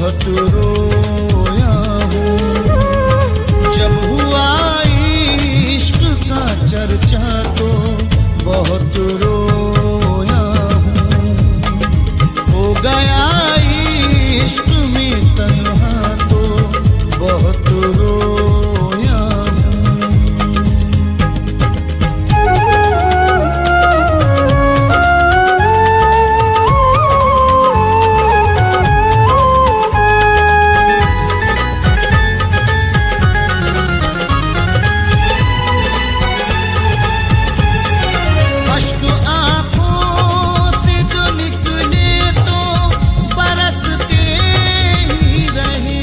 बहुत रोया हूँ। जब हुआ इश्क का चर्चा तो बहुत रोया हूँ। हो गया इश्क में तन्हा तो बहुत रोया हूँ। अश्क आँखों से जो निकले तो बरसते ही रहे।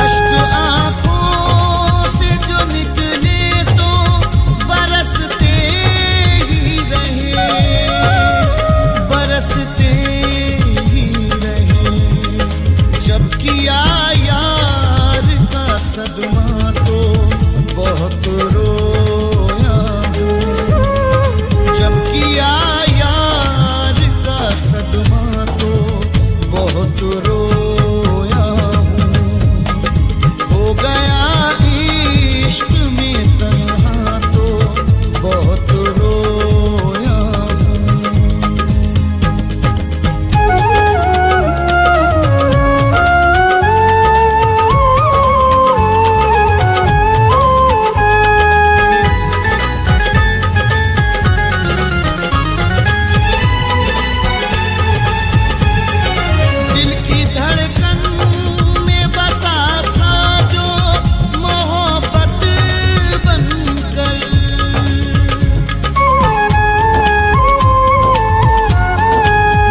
अश्क आँखों से जो निकले तो बरसते ही रहे, बरसते ही रहे। जब किया यार का सदमा तो बहुत रोया हूँ। जब किया यार का सदमा तो बहुत रोया हूँ। हो गया इश्क में तन्हा तो बहुत रोया हूँ। दिल की धड़कन में बसा था जो मोहब्बत बनकर।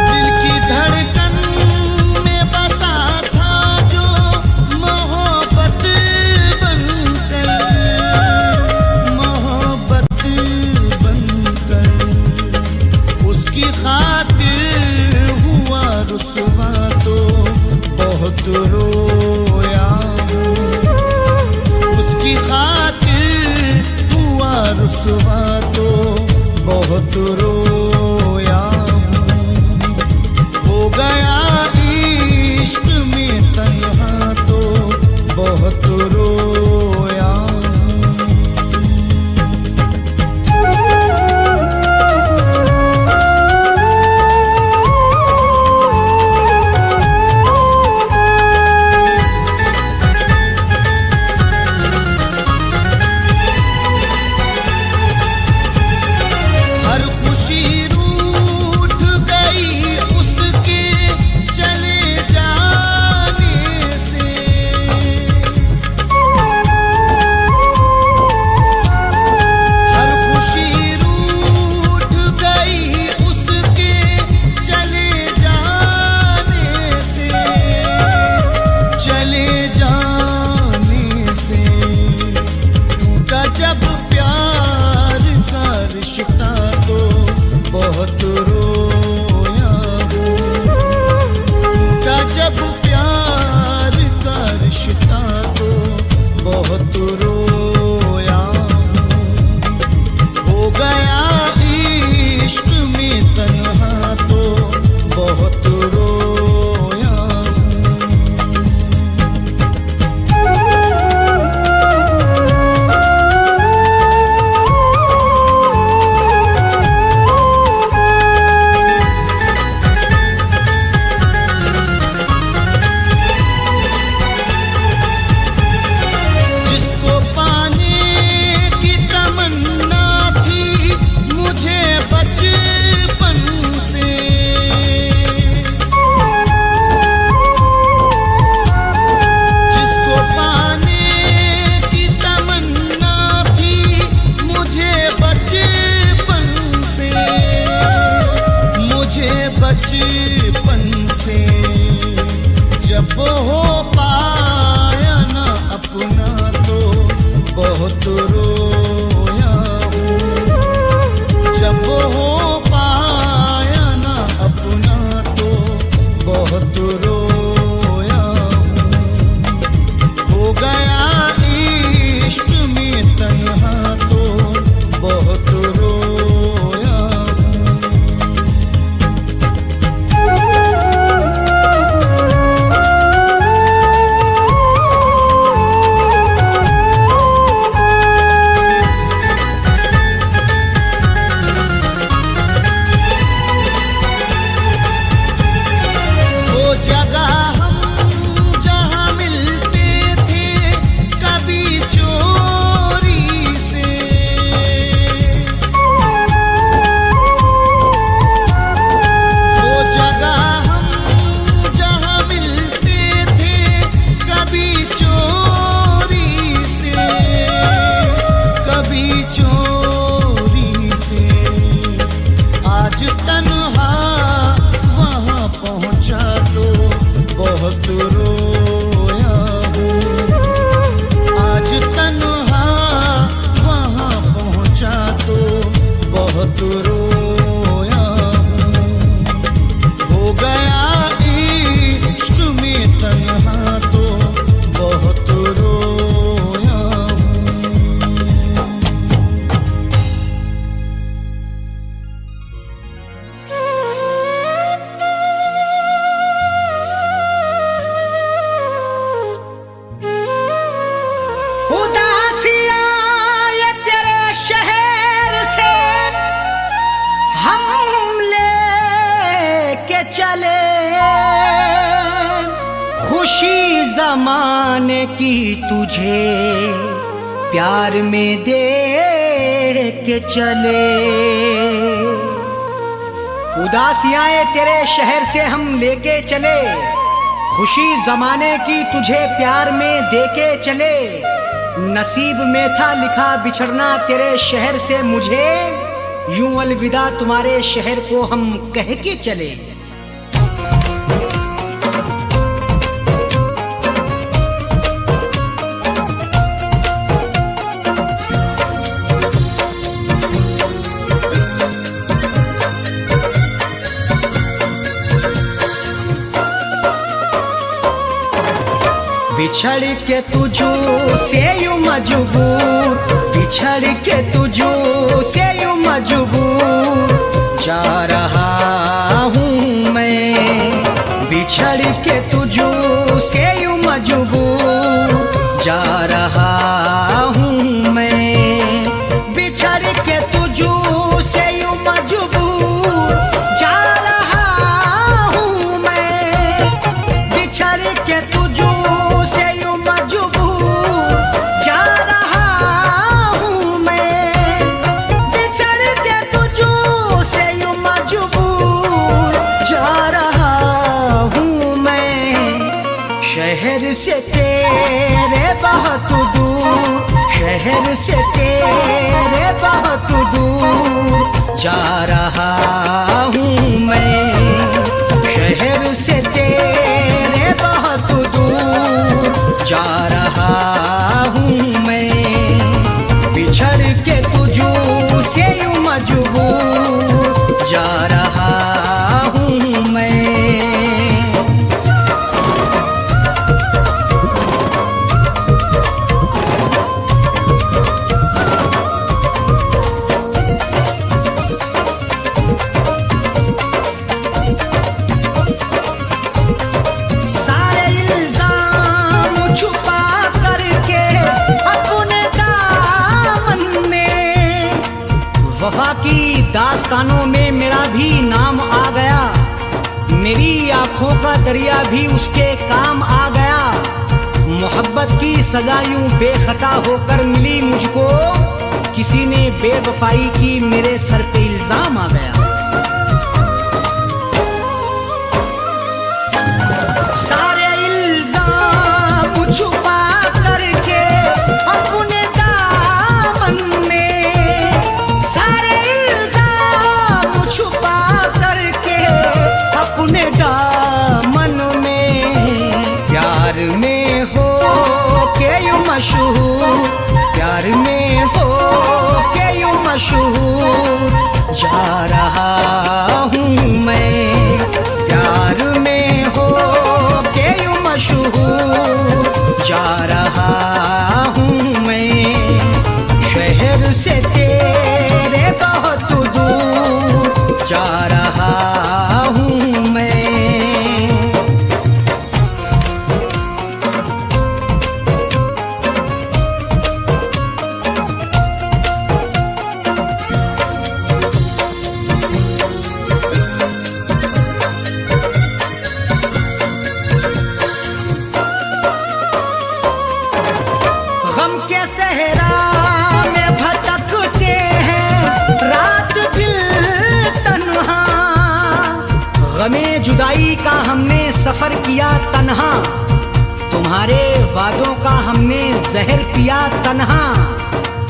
दिल की धड़कन में बसा था जो मोहब्बत बनकर, मोहब्बत बनकर। उसकी खातिर हुआ रुसवा तो बहुत रोया हूँ। उसकी खातिर हुआ रुसवा तो बहुत रोया हूँ। हो गया इश्क में तन्हा तो बहुत रोया हूँ। हर खुशी रूठ गई उसके चले जाने से। हर खुशी रूठ गई उसके चले जाने से, चले जाने से। टूटा जब प्यार का रिश्ता तो बहुत रोया हूँ। टूटा जब प्यार का रिश्ता तो बहुत रोया हूँ। हो गया इश्क में तन्हा तो बहुत रोया हूँ। जिसको पाने की तमन्ना थी मुझे बचपन से। जिसको पाने की तमन्ना थी मुझे बचपन से, मुझे बचपन से। जब हो पाया ना अपना तो बहुत रोया हूँ। जब हो पाया ना अपना तो बहुत रोया हूँ। हो गया इश्क में तन्हा तो बहुत रोया हूँ। चले, खुशी जमाने की तुझे प्यार में दे के चले। उदासियां तेरे शहर से हम लेके चले, खुशी जमाने की तुझे प्यार में दे के चले। नसीब में था लिखा बिछड़ना तेरे शहर से मुझे, यूं अलविदा तुम्हारे शहर को हम कह के चले। बिछड़ के तुझो से यूं मजबूर, बिछड़ के तुझो से यूं मजबूर जा रहा हूँ मैं। बिछड़ के तुझो से यूं मजबूर जा रहा हूँ मैं। बिछड़ के तुझो से यूं मजबूर जा रहा हूँ मैं। बिछड़ के तुझो शहर से तेरे बहुत दूर, शहर से तेरे बहुत दूर जा रहा हूँ मैं। शहर से तेरे बहुत दूर जा रहा हूँ मैं। बिछड़ के तुझो से यूं मजबूर जा रहा हूँ मैं। वफा की दास्तानों में मेरा भी नाम आ गया, मेरी आंखों का दरिया भी उसके काम आ गया। मोहब्बत की सजा यूं बेखता होकर मिली मुझको, किसी ने बेवफाई की मेरे सर पे इल्जाम आ गया। सारे इल्जाम छुपा करके अपने दामन में, सारे इल्जाम छुपा करके अपने दामन में, प्यार में हो के यूं मशहूर, प्यार में हो के यूं मशहूर जा रहा हूँ मैं। प्यार में हो के यूं मशहूर जा रहा हूँ मैं। शहर से तेरे बहुत दूर जा रहा हूँ मैं। गम के सहरा में भटकते हैं रात दिल तन्हा, गमे जुदाई का हमने सफर किया तन्हा, तुम्हारे वादों का हमने जहर पिया तन्हा।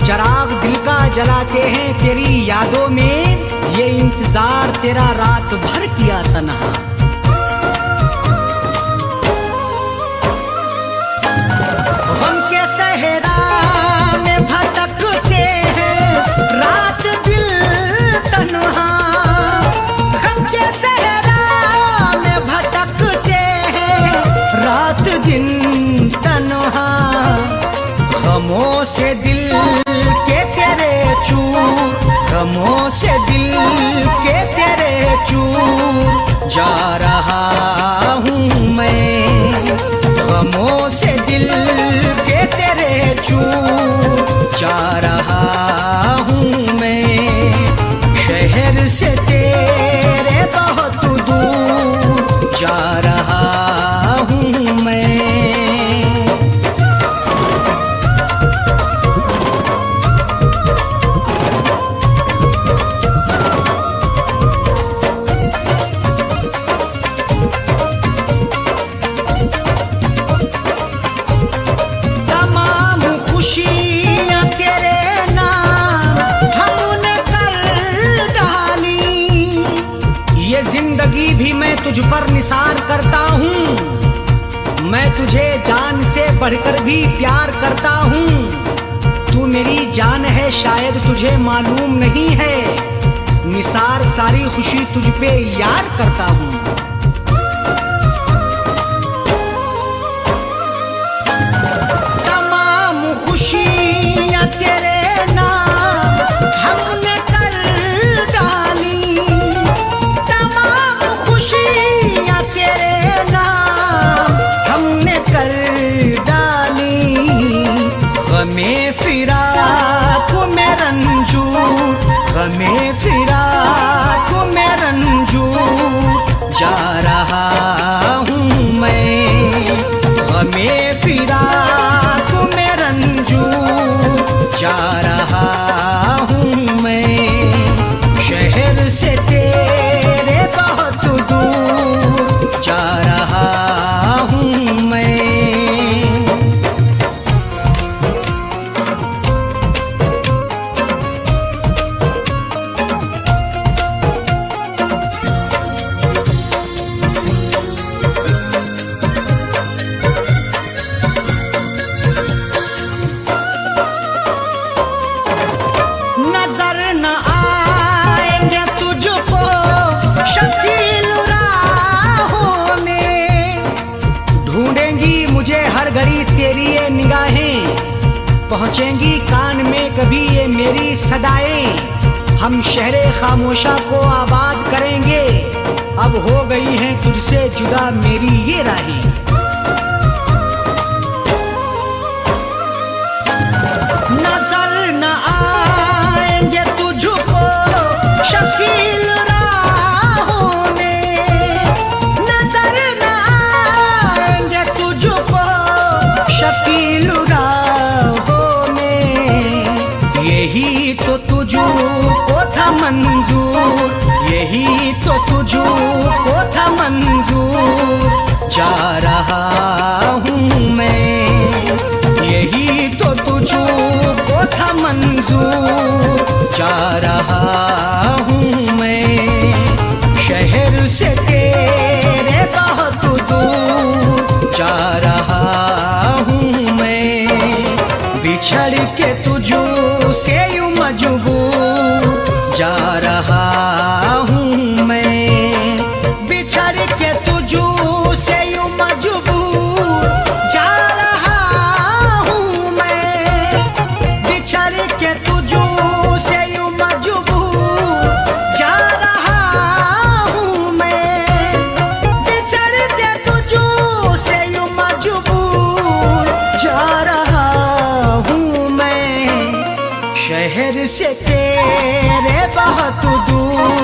चराग दिल का जलाते हैं तेरी यादों में, ये इंतजार तेरा रात भर किया तन्हा। गम के सहरा में भटकते हैं रात दिल तन्हा, गम के सहरा में भटकते हैं रात दिन तन्हा। गमों से दिल के तेरे चूर, गमों से दिल के तेरे चूर जा रहा हूँ मैं। गमों से दिल के तेरे चूर जा रहा हूँ मैं। शहर से तेरे बहुत दूर तुझ पर निसार करता हूँ। मैं तुझे जान से बढ़कर भी प्यार करता हूँ। तू मेरी जान है शायद तुझे मालूम नहीं है, निसार सारी खुशी तुझ पे यार करता हूँ। तमाम खुशियाँ तेरे नाम हमने कर डाली, तमाम खुशियाँ तेरे नाम हमने कर डाली। गमे फिराक में रंजूर, गमे फिराक में रंजूर जा रहा हूँ मैं। गमे फिराक में रंजूर जा रहा हूँ मैं। शहर से तेरे बहुत दूर जा रहा हूँ मैं। नजर न आएंगे तुझको शकील राहों में, ढूंढेंगी मुझे हर घड़ी तेरी ये निगाहें, पहुंचेंगी कान में कभी ये मेरी सदाएं। हम शहरे खामोशा को आबाद करेंगे, अब हो गई हैं तुझसे जुदा मेरी ये राहें। नजर न आएंगे तुझको शकील राहों में, नजर न आएंगे तुझको शकील राहों में। यही तो तुझको था मंजूर, यही तो तुझको था मंजूर जा रहा हूँ मैं। यही तो तुझको था मंजूर जा रहा हूँ मैं। शहर से तेरे बहुत दूर जा रहा हूँ मैं। बिछड़ के तुझसे यूं मजबूर जा रहा हूँ मैं। बिछड़ के तुझसे यूं मजबूर जा रहा हूँ मैं। बिछड़ के तुझसे यूं मजबूर जा रहा हूँ मैं। बिछड़ के तुझसे यूं मजबूर जा रहा हूँ मैं। शहर से तेरे बहुत दूर,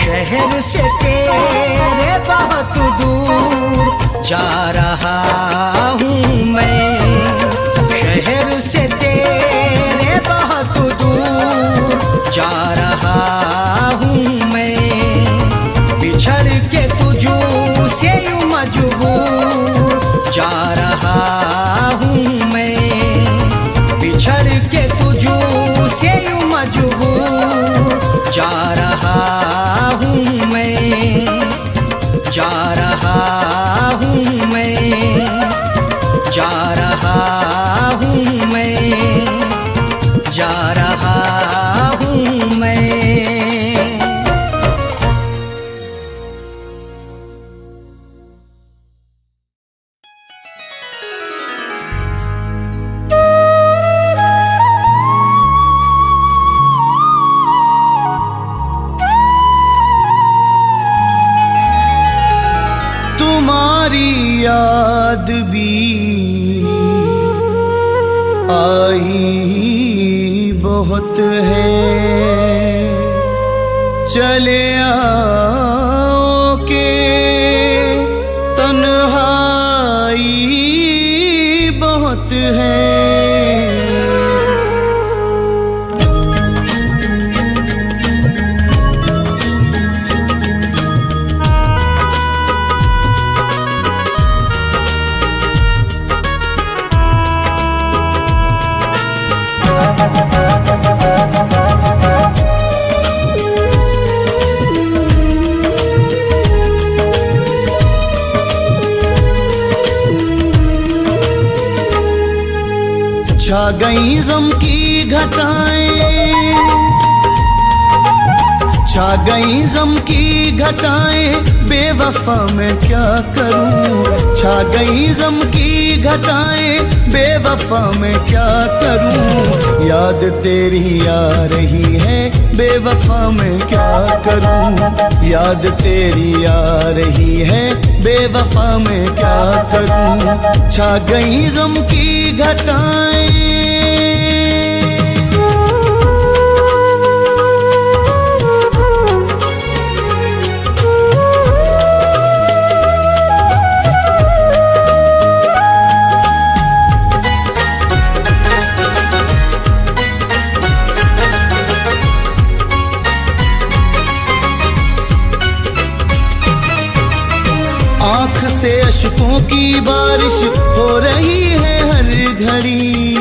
शहर से तेरे बहुत दूर जा रहा हूँ मैं। शहर से तेरे बहुत दूर जा रहा हूँ मैं। बिछड़ के तुझसे यूं मजबूर जा रहा हूँ मैं। बिछड़ के तुझसे यूं मजबूर जा रहा हूँ मैं। जा रहा हूँ मैं, जा रहा हूँ मैं, जा रहा हूँ मैं। तुम्हारी याद भी आई बहुत है, चले आओ के तन्हाई बहुत है। छा गई गम की घटाएं, छा गई गम की घटाएं, बेवफा मैं क्या करूं। छा गई गम की घटाएं, बेवफा मैं क्या करूं। याद तेरी आ रही है, बेवफा मैं क्या करूं। याद तेरी आ रही है, बेवफा मैं क्या करूं। छा गई गम की घटाएं। आँख से अश्कों की बारिश हो रही है हर घड़ी।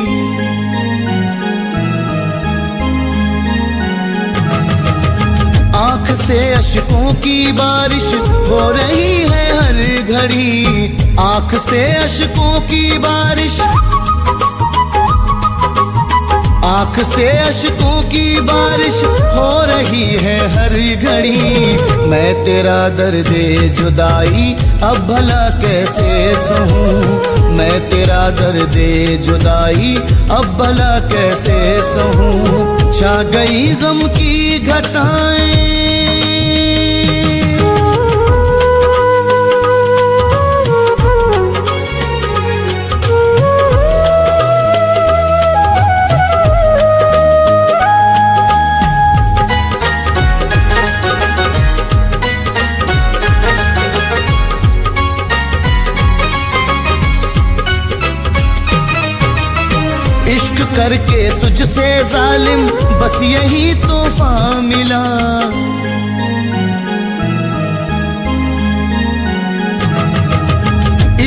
आँख से अश्कों की बारिश हो रही है हर घड़ी। आँख से अश्कों की बारिश, आँख से अश्कों की बारिश हो रही है हर घड़ी। मैं तेरा दर्द जुदाई अब भला कैसे सहूं। मैं तेरा दर्द जुदाई अब भला कैसे सहूं। छा गई गम की घटाएं। इश्क करके तुझसे जालिम बस यही तोहफा मिला।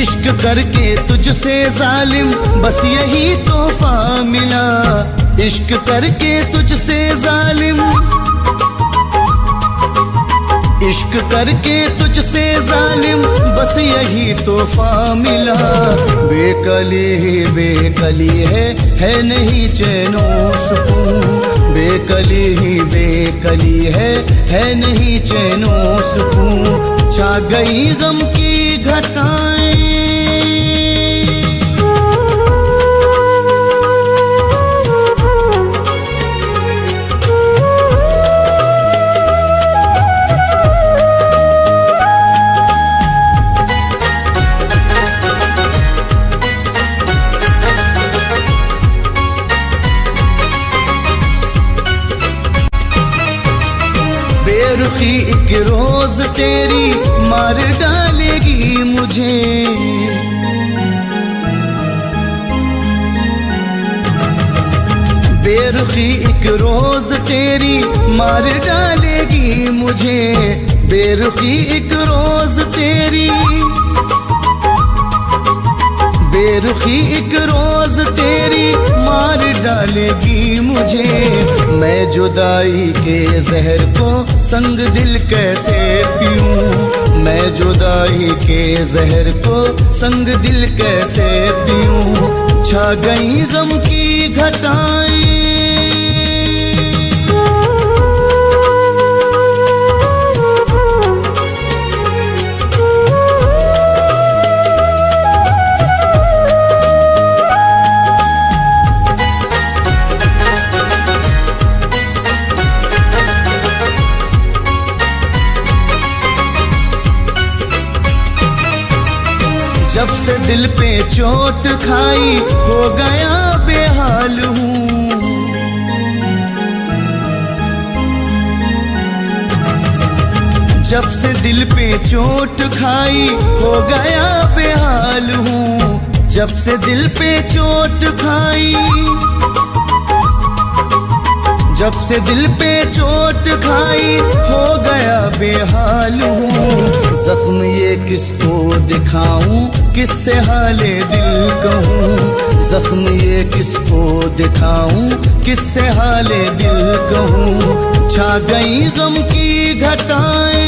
इश्क करके तुझसे जालिम बस यही तोहफा मिला। इश्क करके तुझसे जालिम, इश्क करके तुझसे जालिम बस यही तोहफा मिला। बेकली ही बेकली है नहीं चैनो सुकून। बेकली ही बेकली है नहीं चैनो सुकून। छा गई गम की घटाएं। बेरुखी एक रोज तेरी मार डालेगी मुझे। बेरुखी एक रोज तेरी मार डालेगी मुझे। बेरुखी एक रोज तेरी, बेरुखी एक रोज तेरी मार डालेगी मुझे। मैं जुदाई के जहर को संग दिल कैसे पीऊं। मैं जुदाई के जहर को संग दिल कैसे पीऊं। छा गई गम की घटाएं। जब से दिल पे चोट खाई हो गया बेहाल हूँ। जब से दिल पे चोट खाई हो गया बेहाल हूँ। जब से दिल पे चोट खाई, जब से दिल पे चोट खाई हो गया बेहाल हूँ। जख्म ये किसको दिखाऊं, किससे हाले दिल कहूँ। जख्म ये किसको दिखाऊं, किससे हाले दिल कहूँ। छा गई गम की घटाएं।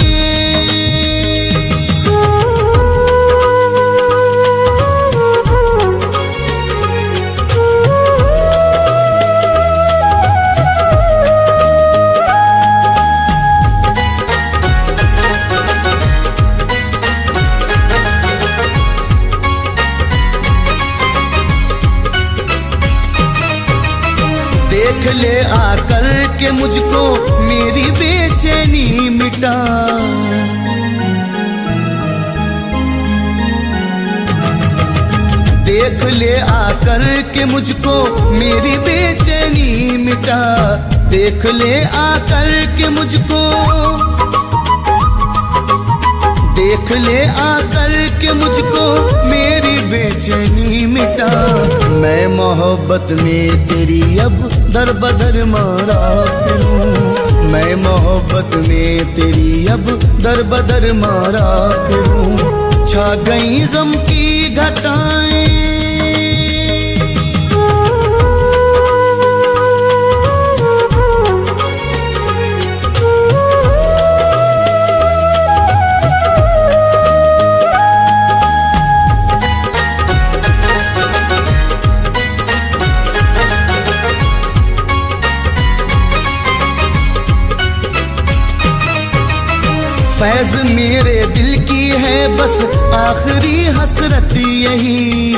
देख ले आकर के मुझको मेरी बेचैनी मिटा। देख ले आकर के मुझको मेरी बेचैनी मिटा। देख ले आकर के मुझको, देख ले आकर के मुझको मेरी बेचैनी मिटा। मैं मोहब्बत में तेरी अब दर बदर मारा फिरूं। मैं मोहब्बत में तेरी अब दर बदर मारा फिरूं। छा गई गम की घटाएं, फैज मेरे दिल की है बस आखिरी हसरत यही।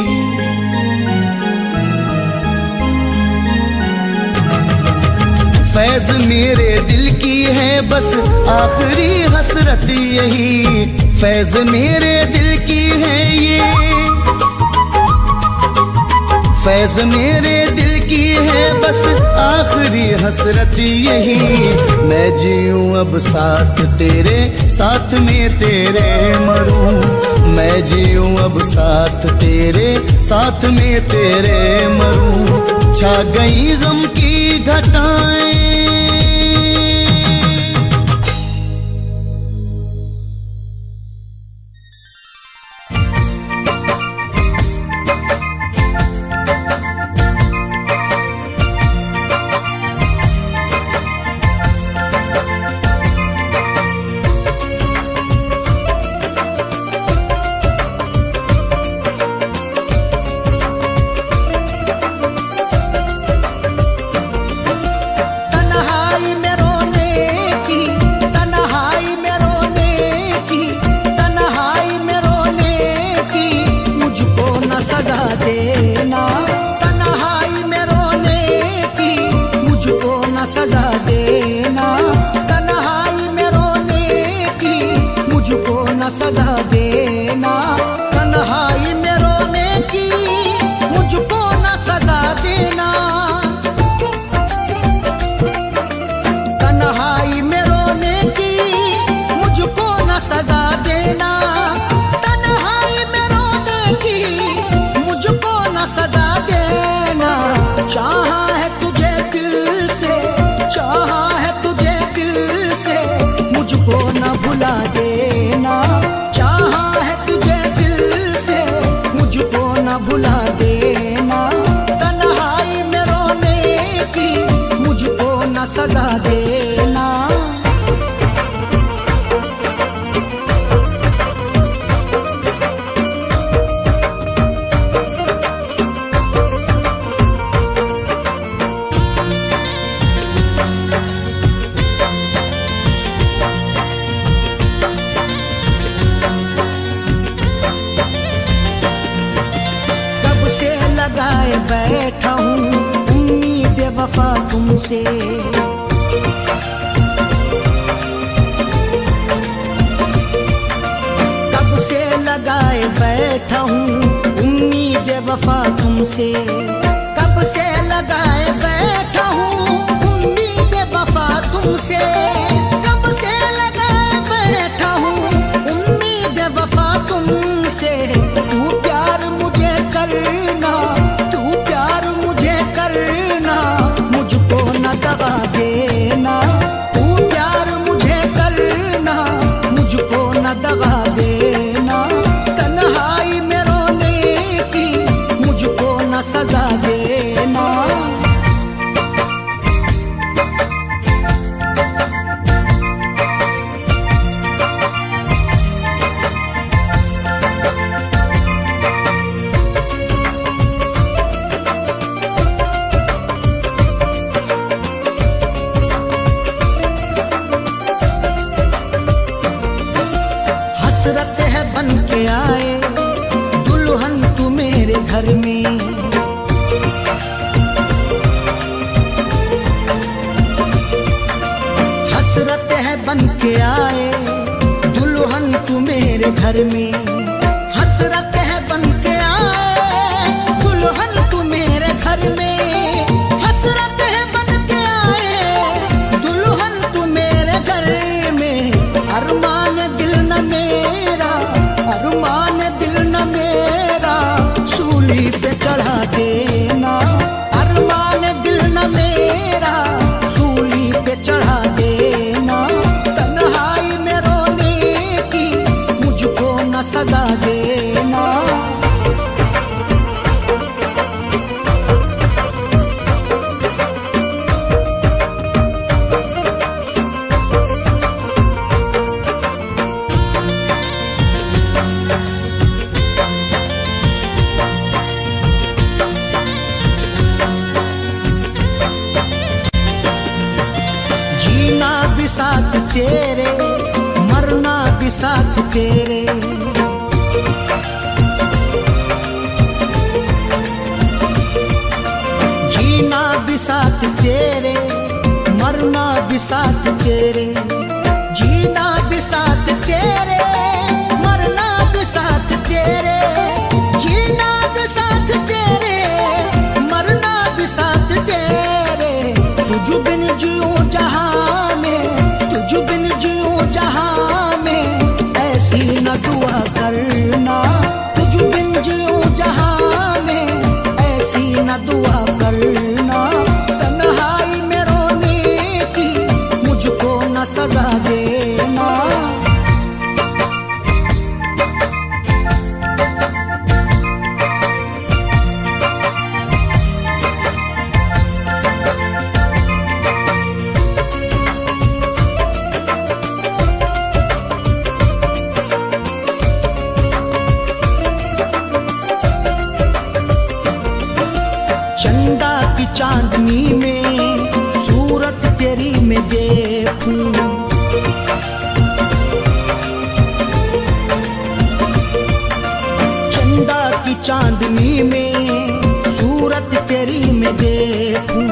फैज मेरे दिल की है बस आखिरी हसरत यही। फैज मेरे दिल की है ये, फैज मेरे दिल की है बस आखिरी हसरत यही। मैं जीऊं अब साथ तेरे, साथ में तेरे मरूं। मैं जीऊं अब साथ तेरे, साथ में तेरे मरूं। छा गई गम की घटाएं, सजा देना। तन्हाई में रोने की मुझको न सजा देना। तन्हाई में रोने की मुझको न सजा देना। तन्हाई में रोने की मुझको न सजा देना। तन्हाई में रोने की मुझको न सजा देना। चाहा है तुझे दिल से, चाहा है तुझे दिल से, मुझको न भुला देना। चाहा है तुझे दिल से, मुझको न भुला देना। तन्हाई में रोने की मुझको न सजा देना। लगाए बैठा हूँ उम्मीद वफा तुमसे। कब से लगाए बैठा हूँ उम्मीद वफा तुमसे। कब से लगाए बैठा हूँ उम्मीद वफा तुमसे। कब से लगाए बैठा हूँ उम्मीद वफा तुमसे। तू प्यार मुझे करना, तू प्यार मुझे करना, मुझको न दगा देना। तू प्यार मुझे करना, मुझको न दगा देना। तन्हाई में रोने की मुझको न सजा देना। हसरत है बन के आए दुल्हन तू मेरे घर में। बन के आए दुल्हन तू मेरे घर में, हसरत है बन के आए दुल्हन तू मेरे घर में, हसरत है बन के आए दुल्हन तू मेरे घर में। अरमान दिल न मेरा, अरमान दिल न मेरा सूली पे चढ़ा देना, अरमान दिल न मेरा सूली पे चढ़ा देना। तन्हाई में रोने की मुझको न सजा देना। जीना भी साथ तेरे, मरना भी साथ तेरे, जीना भी साथ तेरे, मरना भी साथ तेरे, जीना भी साथ तेरे, मरना भी साथ तेरे, जीना भी साथ तेरे, मरना भी साथ तेरे। तुझ बिन जियूं जहां में, तुझ बिन जियूं जहां में ऐसी न दुआ करना, तुझ बिन जियूं जहां में ऐसी न दुआ करना। तन्हाई में रोने की मुझको न सजा देना। चंदा की चांदनी में सूरत तेरी मैं देखूं, चंदा की चांदनी में सूरत तेरी मैं देखूं,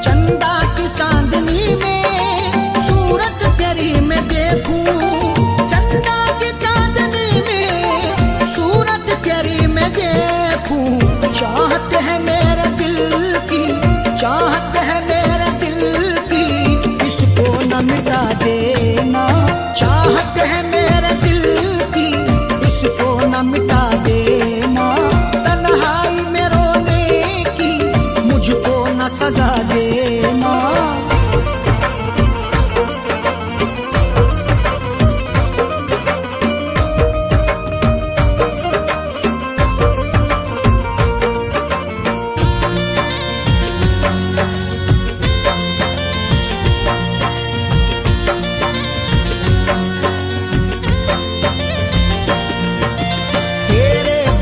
चंदा की चांदनी में सूरत तेरी मैं देखूं, चंदा की चांदनी में सूरत तेरी मैं देखूं। चाहत है मेरे दिल की, चाहत है मेरे दिल की इसको न मिटा देना, चाहत है मेरे दिल की इसको न मिटा देना। तन्हाई में रोने की मुझको न सजा देना।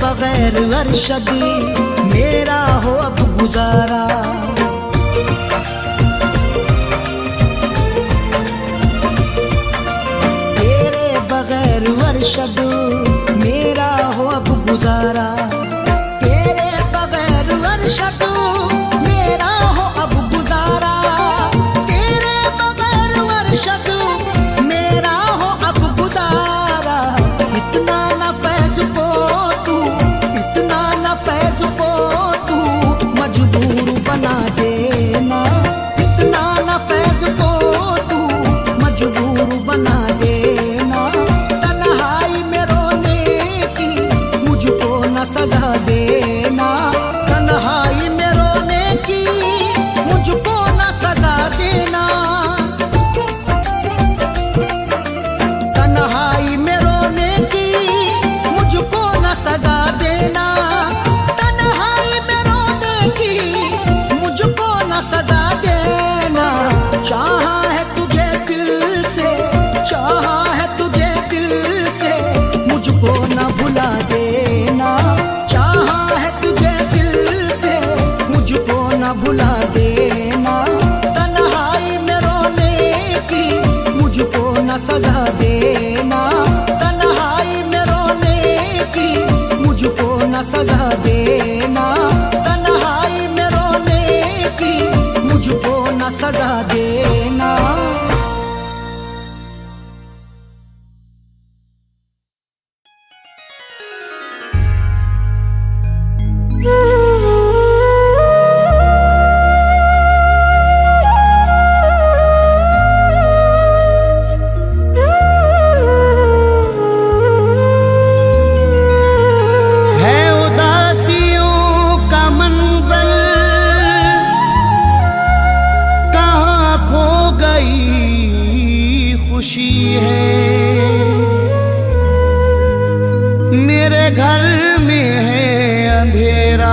बगैर अरशद मेरा हो अब गुजारा, तेरे बगैर अरशद मेरा हो अब गुजारा, तेरे बगैर अरशद मेरा हो अब गुजारा, तेरे बगैर अरशद मेरा हो अब गुजारा। इतना न फैज को तू, इतना न फैज को तू मजबूर बना देना, इतना न फैज को तू मजबूर बना देना। तन्हाई में रोने की मुझको न सजा देना, तन्हाई में रोने की मुझको न सजा देना। तन्हाई में रोने की मुझको न सजा देना, तन्हाई में रोने की मुझको न सजा देना। चाहा है तुझे दिल से, चाहा है तुझे दिल से मुझको न भुला देना, चाहा है तुझे दिल से मुझको न भुला देना। तन्हाई में रोने की मुझको न सजा देना, तन्हाई में रोने की मुझको न सजा देना, तन्हाई में रोने की मुझको न सजा देना। मेरे घर में है अंधेरा,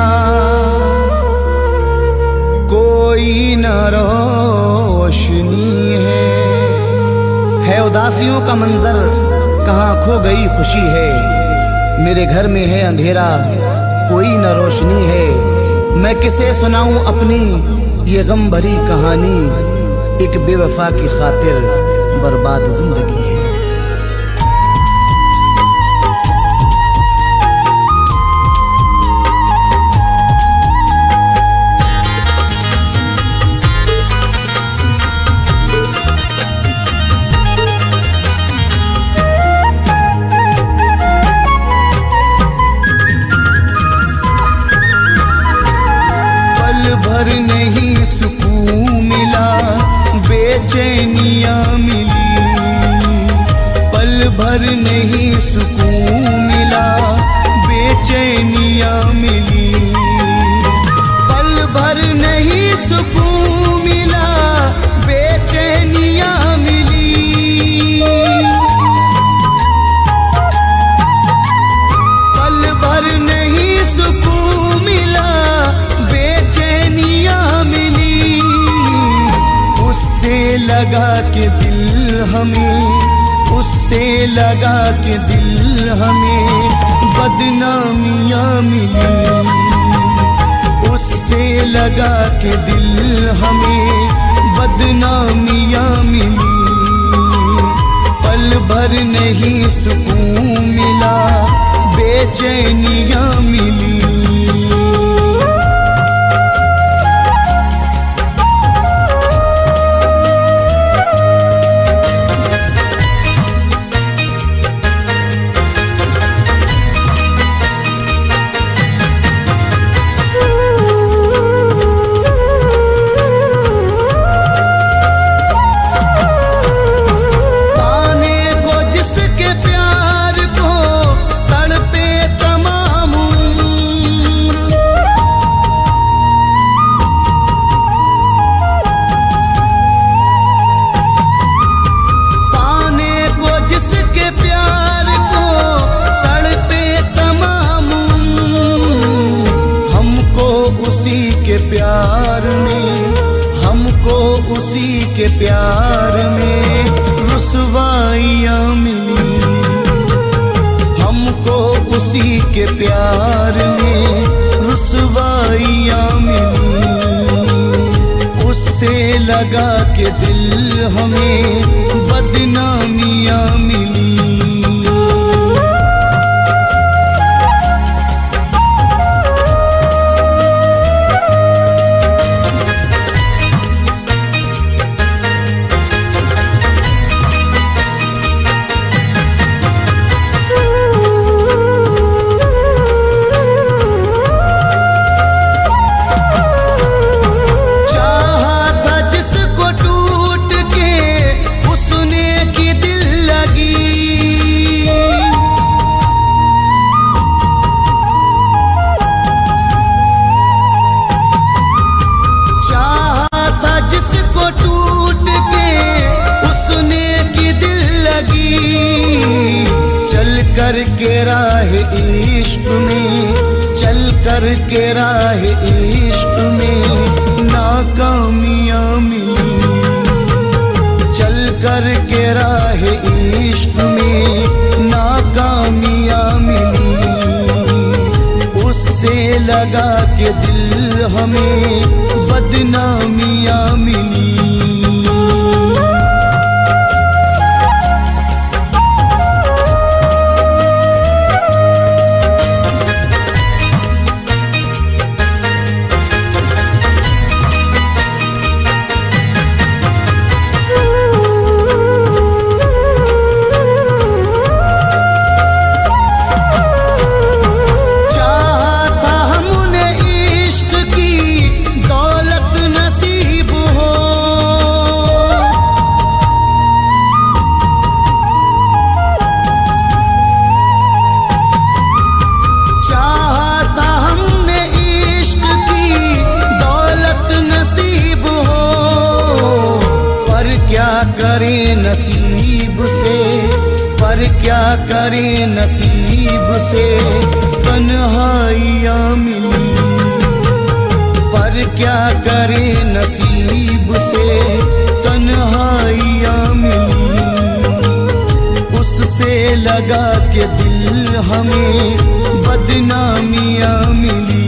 कोई न रोशनी है उदासियों का मंजर, कहाँ खो गई खुशी है। मेरे घर में है अंधेरा, कोई न रोशनी है। मैं किसे सुनाऊं अपनी ये गम भरी कहानी, एक बेवफा की खातिर बर्बाद जिंदगी है। भर नहीं सुकून मिला, बेचैनियाँ मिली। पल भर नहीं सुकून मिला, बेचैनियाँ मिली। पल भर नहीं सुकून मिला, बेचैनियाँ मिली। पल भर नहीं सुकून मिला, बेचैनियाँ मिली। उससे लगा के दिल हमें, उससे लगा के दिल हमें बदनामियाँ मिली। उससे लगा के दिल हमें बदनामियाँ मिली। पल भर नहीं सुकून मिला, बेचैनियाँ मिली। उसी के प्यार में रुसवाइयाँ मिली। हमको उसी के प्यार में रुसवाइयाँ मिली। उससे लगा के दिल हमें बदनामियाँ मिली। के राह इश्क में, चल कर के राह इश्क में नाकामियाँ मिली। चल कर के राह इश्क में नाकामियाँ मिली। उससे लगा के दिल हमें बदनामियाँ मिली। क्या करें नसीब से तन्हाइयाँ मिली, पर क्या करें नसीब से तन्हाइयाँ मिली। उससे लगा के दिल हमें बदनामियाँ मिली।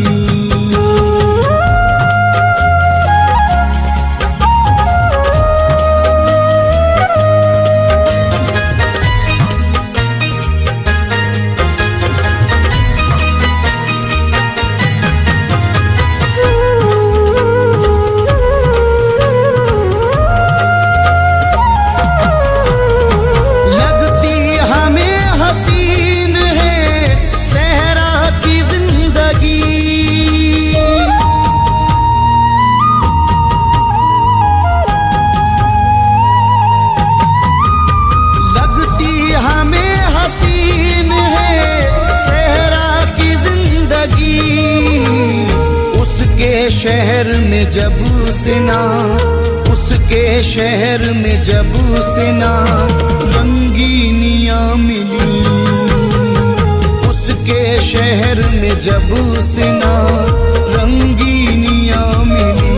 शहर में जब से ना, उसके शहर में जब से ना रंगीनियाँ मिली, उसके शहर में जब से ना रंगीनियाँ मिली।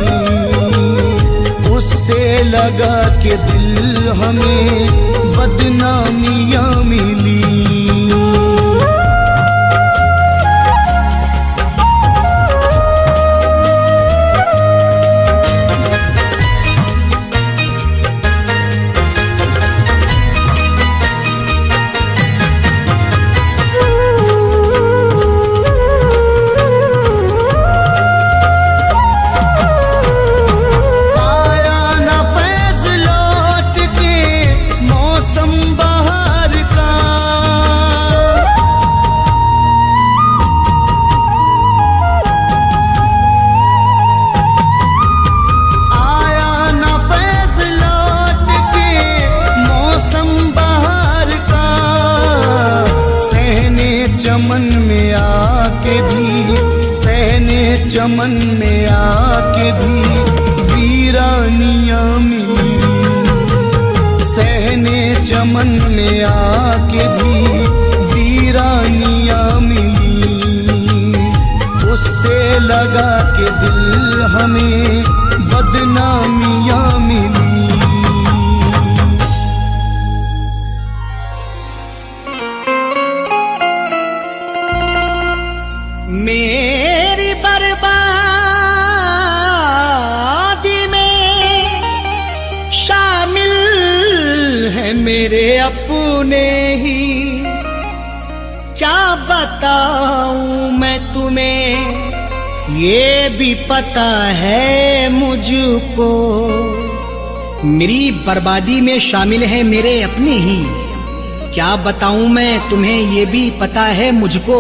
उससे लगा के दिल हमें बदनामियाँ मिली। चमन में आके भी, सहने चमन में आके भी वीरानियाँ मिली, सहने चमन में आके भी वीरानियाँ मिली। उससे लगा के दिल हमें बदनामियाँ मिली। मेरी बर्बादी में शामिल है मेरे अपने ही, क्या बताऊं मैं तुम्हें, ये भी पता है मुझको। मेरी बर्बादी में शामिल है मेरे अपने ही, क्या बताऊं मैं तुम्हें, ये भी पता है मुझको।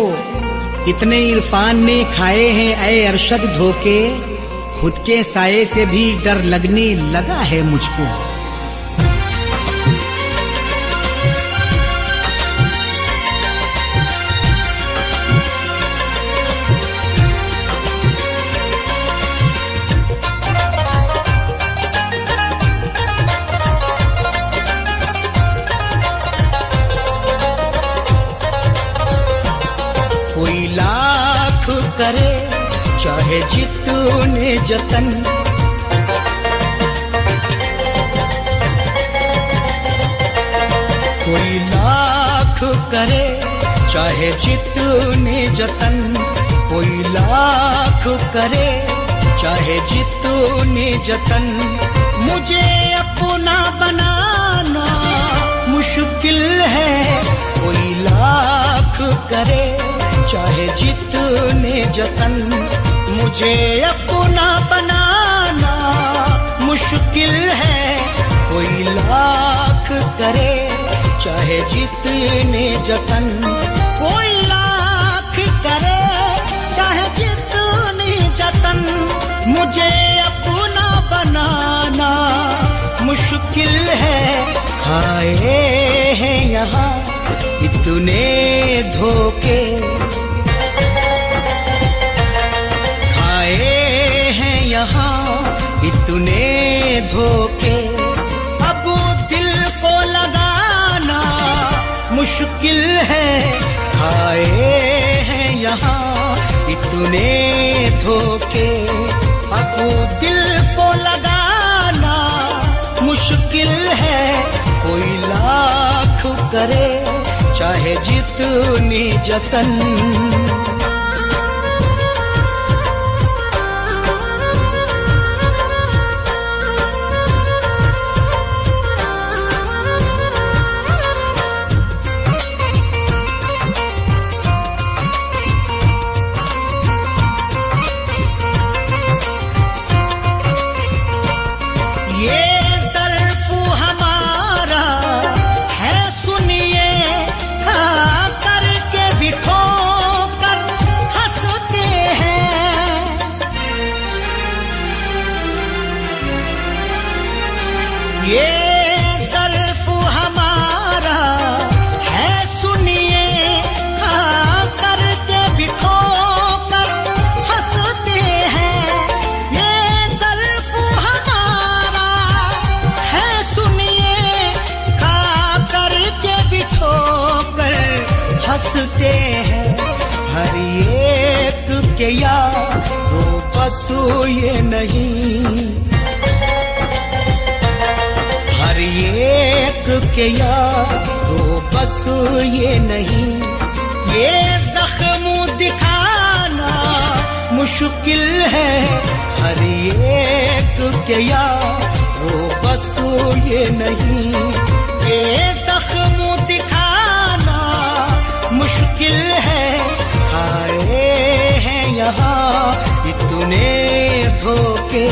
इतने इरफान ने खाए हैं ऐ अरशद धोखे, खुद के साये से भी डर लगने लगा है मुझको। कोई लाख करे चाहे जितने जतन, कोई लाख करे चाहे जितने जतन, कोई लाख करे चाहे जितने जतन, मुझे अपना बनाना मुश्किल है। कोई लाख करे चाहे जितने जतन, मुझे अपना बनाना मुश्किल है। कोई लाख करे चाहे जितने जतन, कोई लाख करे चाहे जितने जतन, मुझे अपना बनाना मुश्किल है। खाए हैं यहाँ इतने धोखे, खाए हैं यहाँ इतने धोखे, अब दिल को लगाना मुश्किल है, खाए हैं यहाँ इतने धोखे, आपको दिल को लगाना मुश्किल है, कोई लाख करे चाहे जितनी जतन। ये ज़र्फ़ हमारा है सुनिए, खा करके भी ठोकर हंसते हैं। ये ज़र्फ़ हमारा है सुनिए, खा करके भी ठोकर हंसते हैं। हर एक के यारो बस ये नहीं, हर एक के यारो बस ये नहीं, ये जख्म दिखाना मुश्किल है। हर एक के यारो बस ये नहीं, ये जख्म दिखाना मुश्किल है। खाए हैं यहाँ इतने धोखे,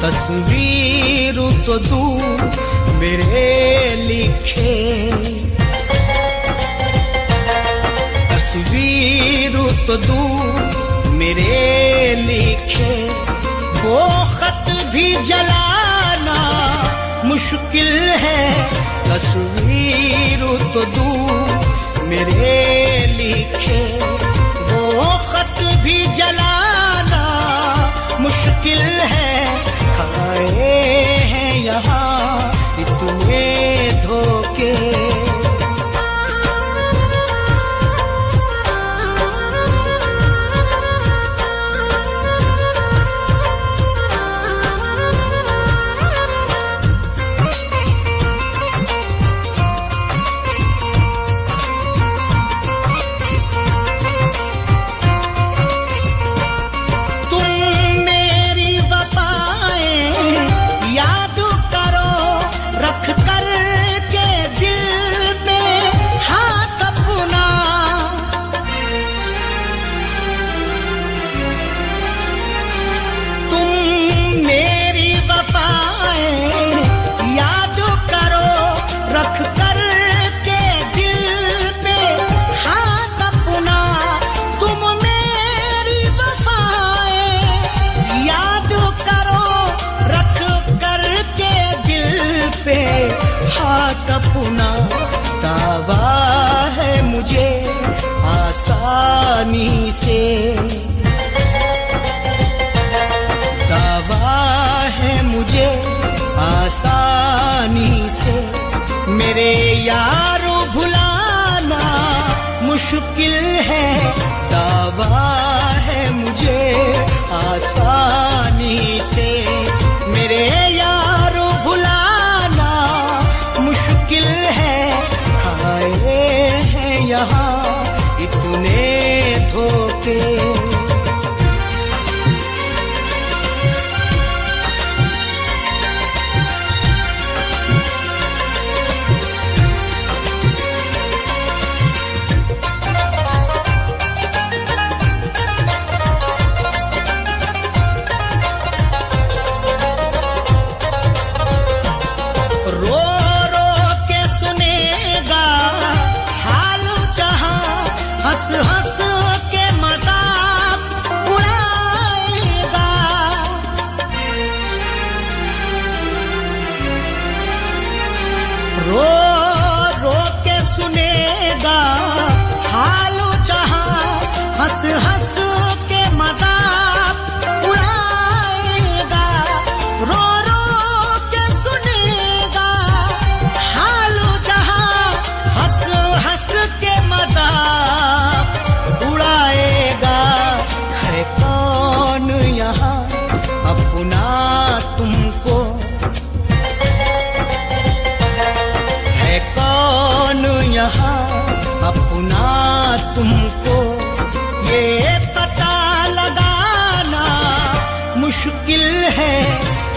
तस्वीर तो दूर मेरे लिखे, तस्वीर तो दूर मेरे लिखे, वो खत भी जलाना मुश्किल है। तस्वीर तो दूर मेरे लिखे, वो खत भी जलाना मुश्किल है। खाए हैं यहाँ इतने धोखे, अपना दावा है मुझे आसानी से, दावा है मुझे आसानी से। मेरे यारो भुलाना मुश्किल है, दावा है मुझे आसानी से। मेरे यारो भुलाना मुश्किल है, खाए इतने धोखे। रो रो के सुनेगा हाल जहां, हंस हंस के मजाक उड़ाएगा। रो रो के सुनेगा हाल जहां, हंस हंस के मजाक उड़ाएगा। रो रो के सुनेगा हाल जहां, हंस हंस के मजाक उड़ाएगा। है कौन यहाँ अपना तुमको, है कौन यहाँ अपना तुमको, ये पता लगाना मुश्किल है।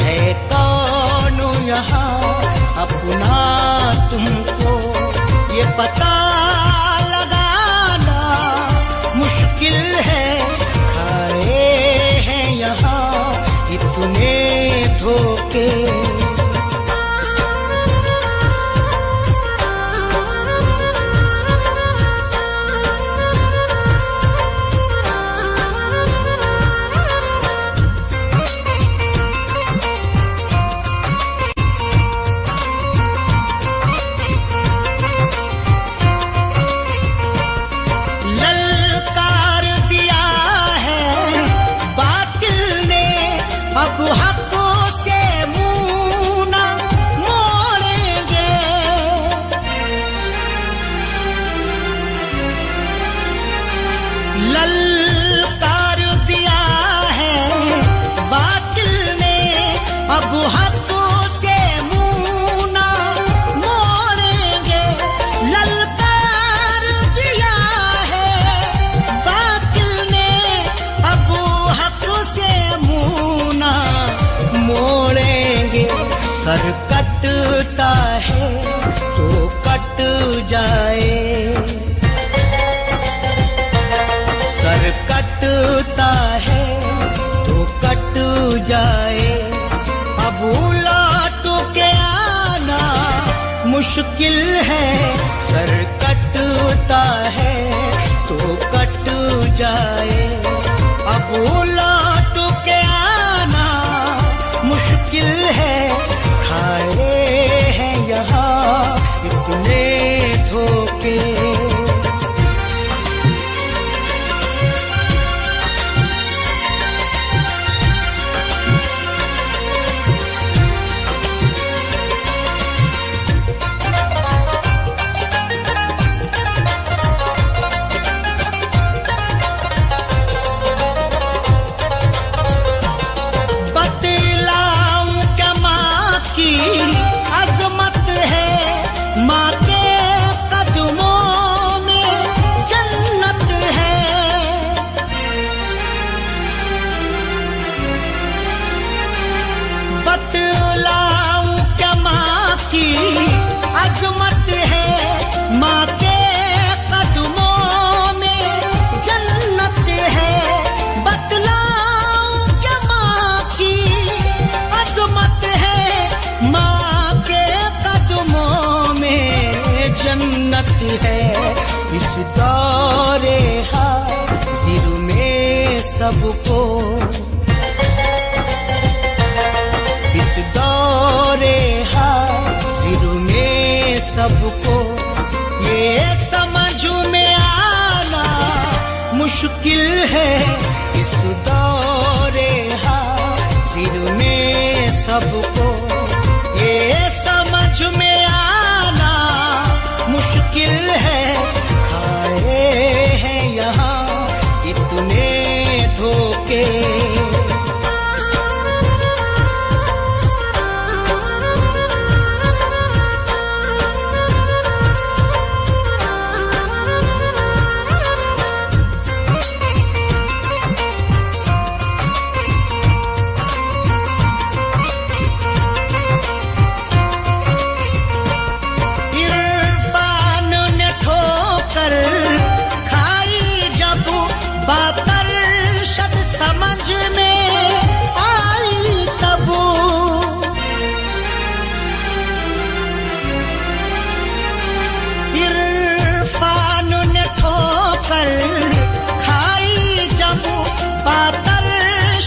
है कौन यहाँ अपना तुमको, ये पता लगाना मुश्किल है। खाए हैं यहाँ इतने धोखे। ललकार दिया है बातिल ने, अब हक से मुंह न मोड़ेंगे। ललकार दिया है बातिल ने, अब हक से मुंह न मोड़ेंगे। ललकार दिया है बातिल ने, अब हक से मुंह न मोड़ेंगे। सर कटता है तो कट जाए, सर कटता है तो कट जाए। अब लौट के आना मुश्किल है। सर कटता है तो कट जाए। अब लौट के आना मुश्किल है। खाए हैं यहाँ इतने धोखे। अजमत है माँ के कदमों में जन्नत है। बतलाऊं क्या माँ की अजमत है, माँ के कदमों में जन्नत है। बतलाऊं क्या माँ की अजमत है, माँ के कदमों में जन्नत है। इस दौरे हाजिर में सबको, इस दौरे हाजिर में सबको ये समझ में आना मुश्किल है। इस दौरे हाजिर में सबको ये समझ में आना मुश्किल है। खाए हैं यहाँ इतने धोखे।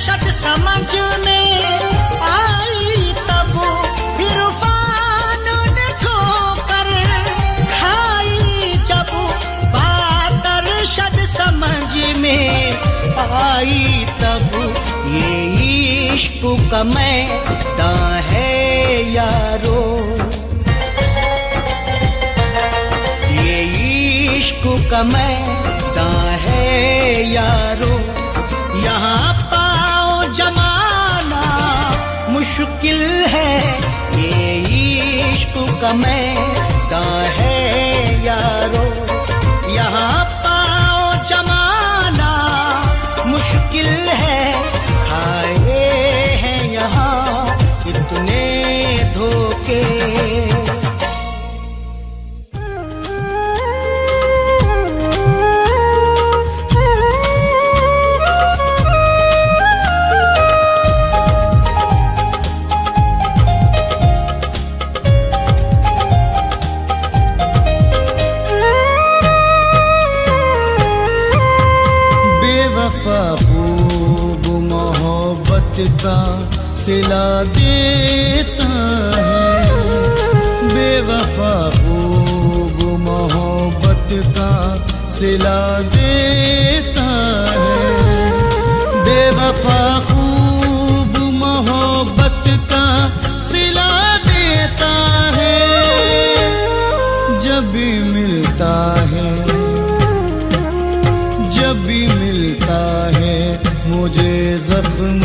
अरशद समझ में आई तब इरफान ने ठोकर खाई जब बात अरशद समझ में आई तब ये इश्क का मैदान है यारो, ये इश्क का मैदान है यारो। यहाँ पाओ जमाना मुश्किल है, ये इश्क का मैदान है यारो। यहाँ पाओ जमाना मुश्किल है, खाए हैं यहाँ कितने धोखे। खूब मोहब्बत का सिला देता है, बेवफा खूब मोहब्बत का सिला देता है, बेवफा खूब मोहब्बत का सिला देता है। जब भी मिलता है, जब भी मिलता है मुझे जख्म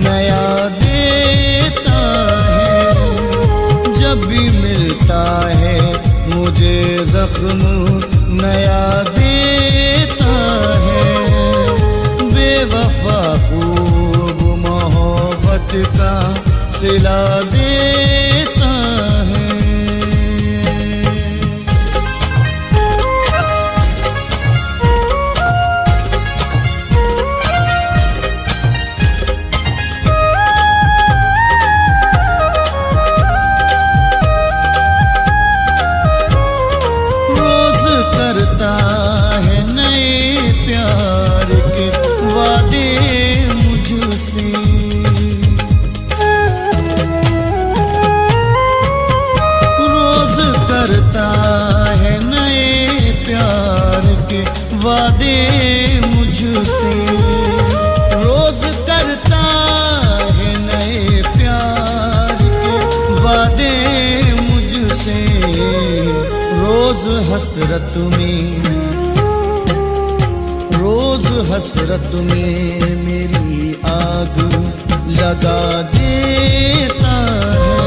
नया देता है, जब भी मिलता है मुझे जख्म नया देता है। बेवफा खूब मोहब्बत का सिला देता है। करता है नए प्यार के वादे मुझसे, रोज करता है नए प्यार के वादे मुझसे, रोज करता है नए प्यार के वादे मुझसे। रोज हसरत में, रोज हसरत में मेरी आग लगा देता है,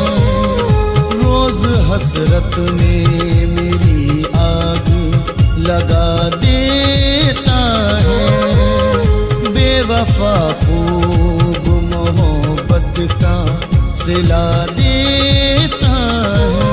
रोज हसरत में मेरी आग लगा देता है। बेवफा खूब मोहब्बत का सिला देता है।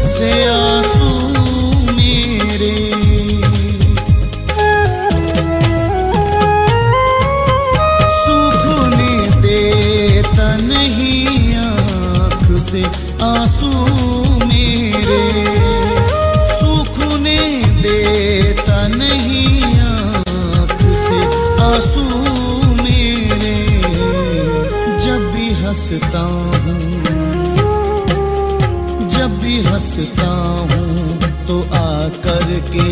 से आंसू मेरे, सूखने देता नहीं आँख से आंसू मेरे, सूखने देता नहीं आँख से आंसू मेरे। जब भी हंसता हूँ, जब भी हंसता हूँ तो आकर के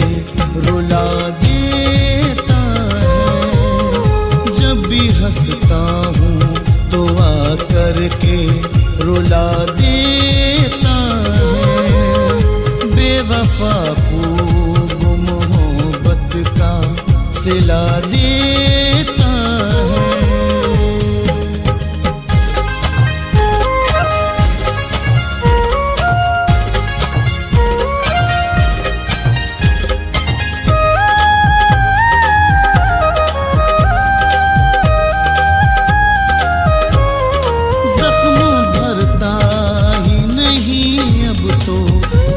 रुला देता है, जब भी हंसता हूँ तो आकर के रुला देता है। बेवफा खूब मोहब्बत का सिला देता है।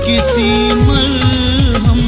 किसी मरहम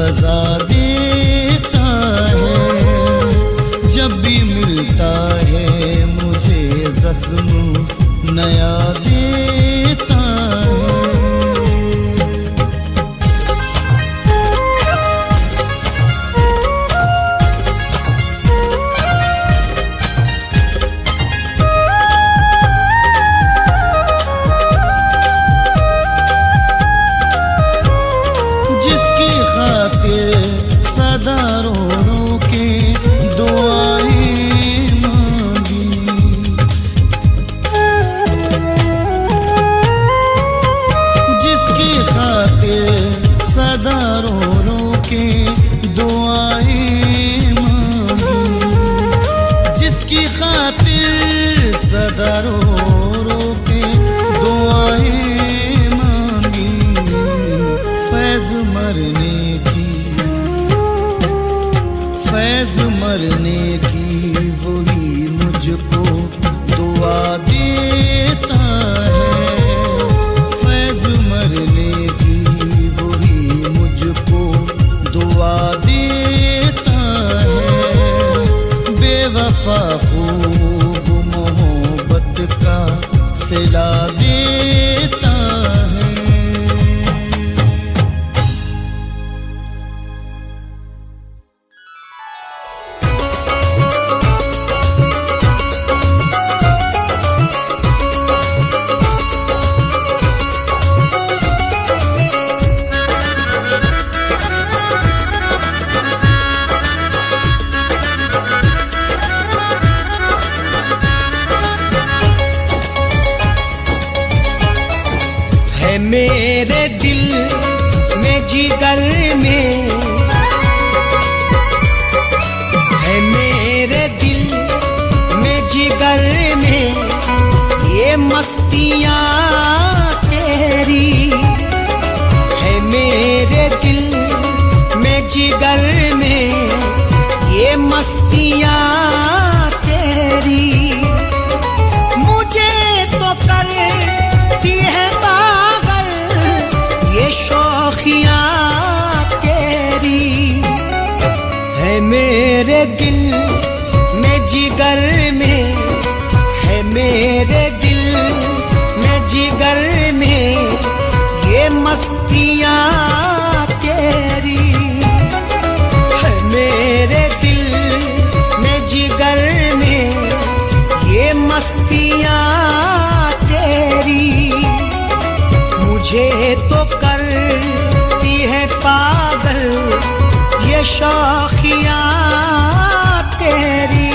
सजा देता है। जब भी मिलता है मुझे जख्म नया देता है। सदा रो रो के दुआएं मांगी, जिसकी खातिर सदा रो रो के दुआएं मांगी, जिसकी खातिर सदा रो रो के दुआएं मांगी। फैज़ मरने की, फैज़ मरने की वही मुझको दुआ देता है। फैज़ मरने की वही मुझको दुआ देता है। बेवफा खूब मोहब्बत का सिला देता है। मेरे दिल में जिगर में है, मेरे दिल में जिगर में ये मस्तियाँ तेरी है। मेरे दिल में जिगर में ये मस्तियाँ तेरी मुझे तो करती है ये शौखियाँ तेरी है। मेरे दिल में जिगर में है, मेरे दिल में जिगर में ये मस्तियाँ तेरी है। मेरे दिल में जिगर में ये मस्तियाँ तेरी मुझे तो करती है पागल ये शौखियाँ तेरी।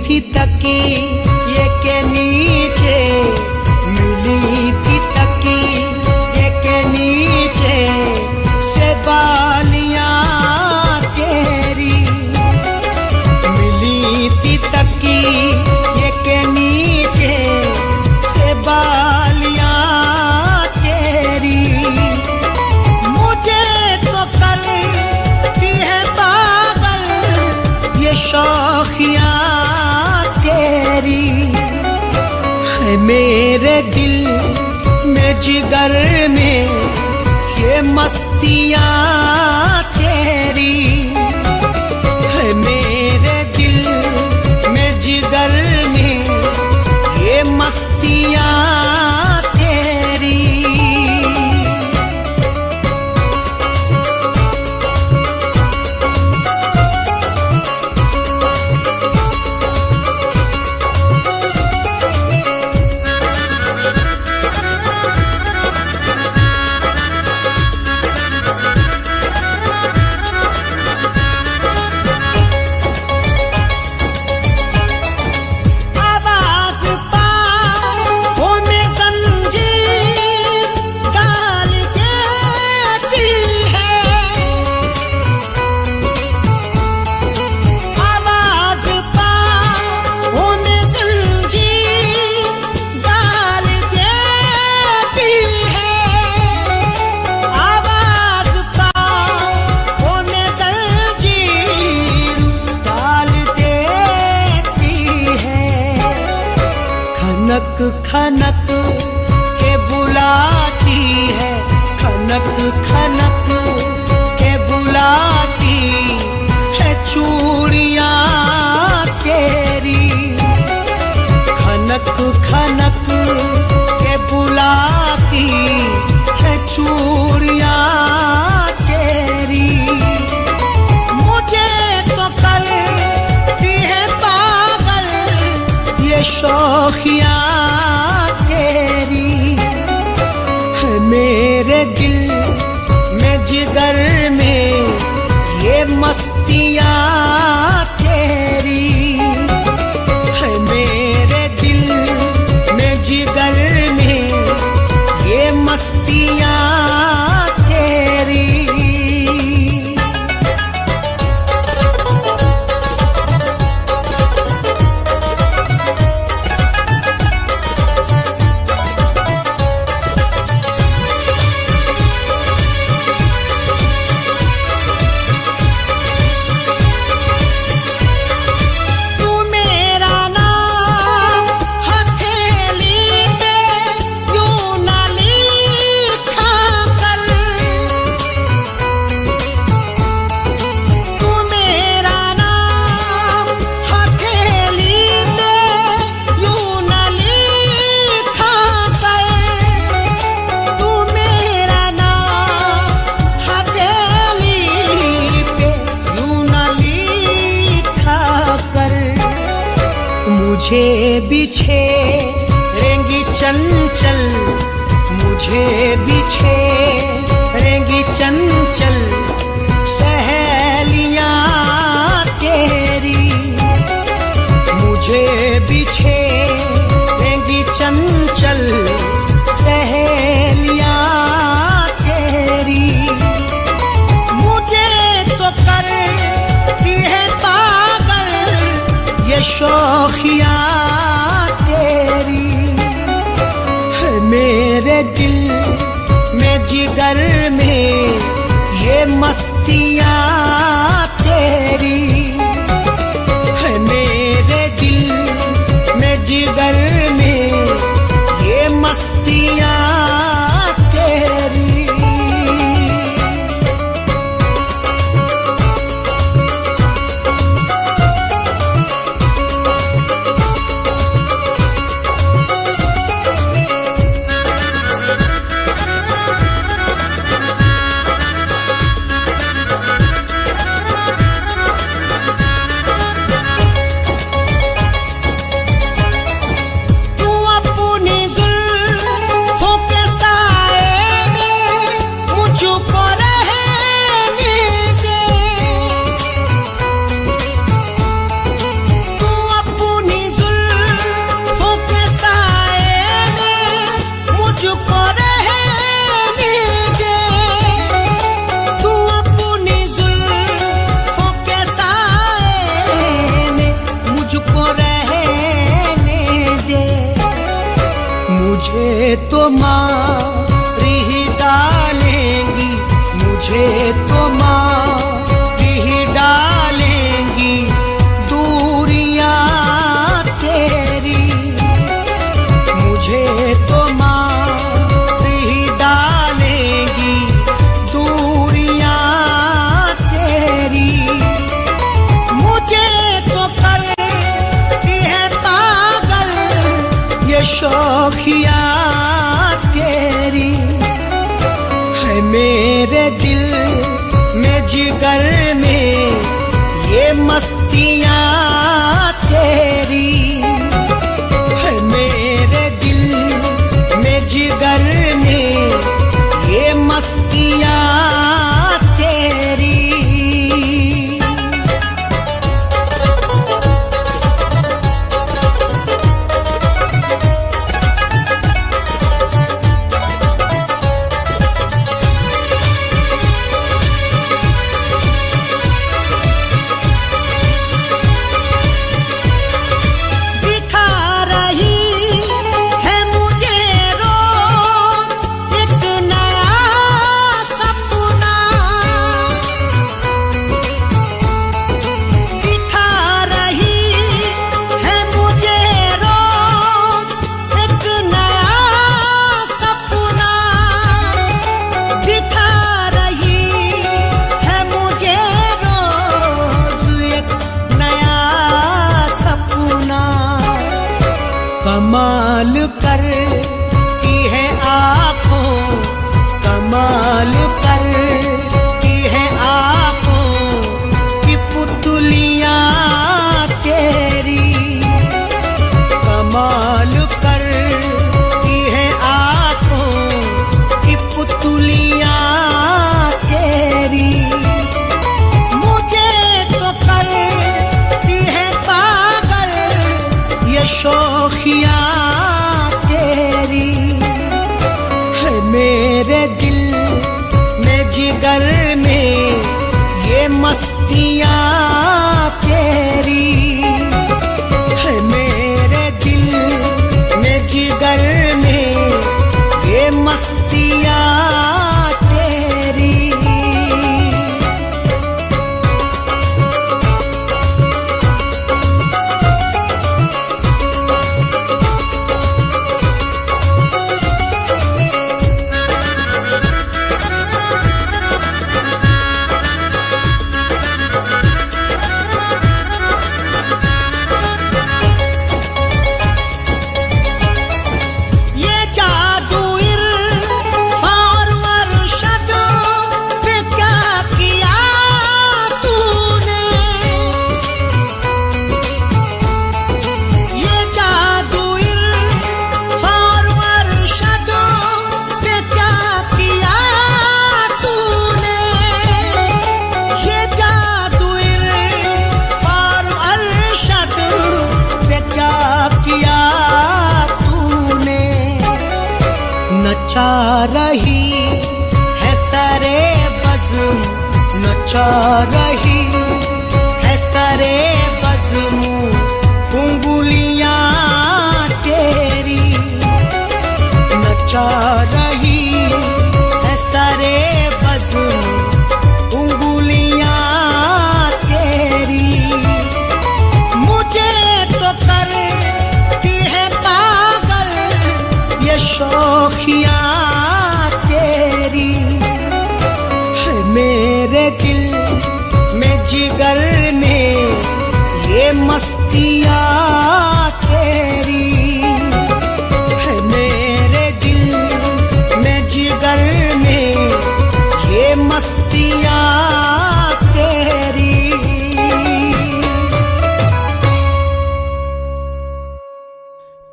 थी तकिए के नीचे, मिली थी तकिए के नीचे से बालियां तेरी, मिली थी तकिए के नीचे से बालियां तेरी। मुझे तो करती है पागल ये शौखियाँ तेरी है। मेरे दिल में जिगर में ये मस्तियाँ तेरी है। मेरे दिल में जिगर में ये मस्तियाँ तेरी। खनक के बुलाती है, खनक खनक के बुलाती है चूड़ियां तेरी। खनक खनक के बुलाती है चूड़ियां तेरी। मुझे तो करती है पागल ये शौखियां तेरी। है मेरे दिल में जिगर में ये मस्तियां तेरी। है मेरे दिल में जिगर में ये मस्तियां तेरी। मुझे बिछेरेंगी चंचल, मुझे बिछेरेंगी चंचल सहेलियां तेरी। मुझे बिछेरेंगी चंचल सहेलियां तेरी। मुझे तो करती है पागल ये शौखियां तेरी। है मेरे दिल में जिगर में ये मस्तियां तेरी। है मेरे दिल में जिगर में ये मस्तियां तेरी। मुझे तो मार ही डालेंगी, मुझे तो मार ही डालेंगी दूरियां तेरी। मुझे तो मार ही डालेंगी दूरियां तेरी। मुझे तो करती है पागल ये शौखियां तेरी। है मेरे दिल में जिगर में ये मस्तियां तेरी। है मेरे दिल में जिगर में ये मस्तियां तेरी। कमाल करती है आँखों, कमाल करती है आँखों की पुतलियाँ तेरी, कमाल करती है आँखों की पुतलियाँ तेरी। मुझे तो करती है पागल ये शौखियाँ तेरी, है मेरे दिल में जिगर में ये मस्तियाँ तेरी, है मेरे दिल में जिगर में ये मस्तियाँ तेरी। नचा रही है सरे बज़्म, नचा रही है सरे बज़्म उंगलियां तेरी, नचा रही है सरे बज़्म उंगलियां तेरी। मुझे तो करती है पागल ये शौखियाँ तेरी, है मेरे दिल में जिगर में ये मस्तियाँ तेरी, है मेरे दिल में जिगर में ये मस्तियाँ तेरी।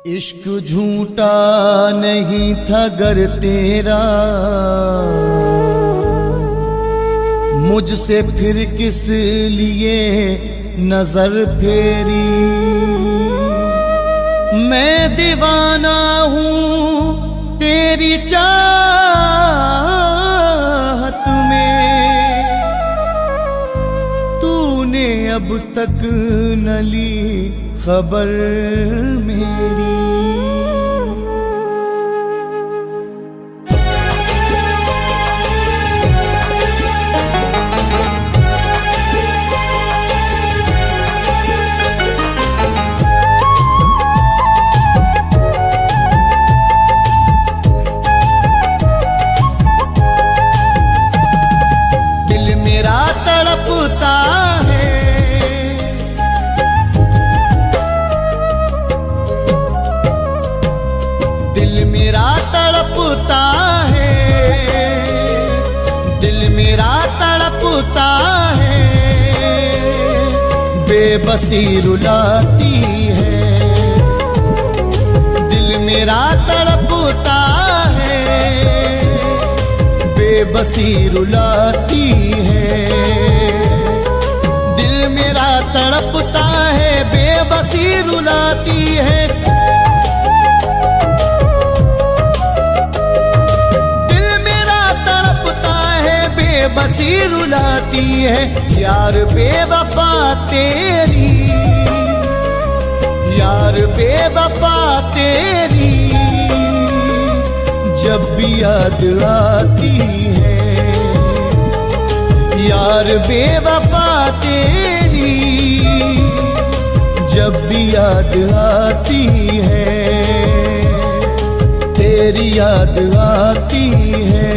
इश्क झूठा नहीं था गर तेरा, मुझसे फिर किस लिए नजर फेरी। मैं दीवाना हूँ तेरी चाहत में, तूने अब तक न ली खबर मेरी। दिल मेरा तड़पता है, दिल मेरा तड़पता है, दिल मेरा तड़पता है, बेबसी रुलाती है। दिल मेरा तड़पता है, बेबसी रुलाती है। दिल मेरा तड़पता है, बेबसी रुलाती है। बेबसी रुलाती है, यार बेवफा तेरी, यार बेवफा तेरी, जब भी याद आती है। यार बेवफा तेरी, जब भी याद आती है, तेरी याद आती है।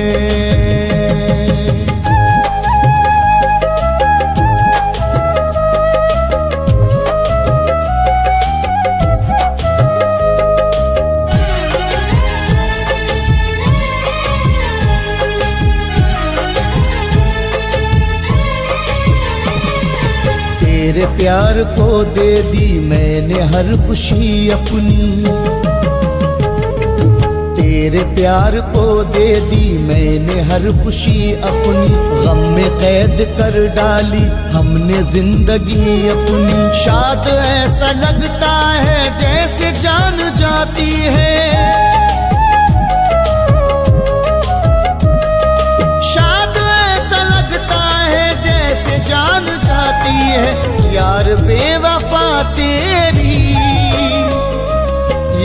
तेरे प्यार को दे दी मैंने हर खुशी अपनी, तेरे प्यार को दे दी मैंने हर खुशी अपनी, गम में कैद कर डाली हमने जिंदगी अपनी। शायद ऐसा लगता है जैसे जान जाती है, शायद ऐसा लगता है जैसे जान जाती है। यार बेवफा तेरी,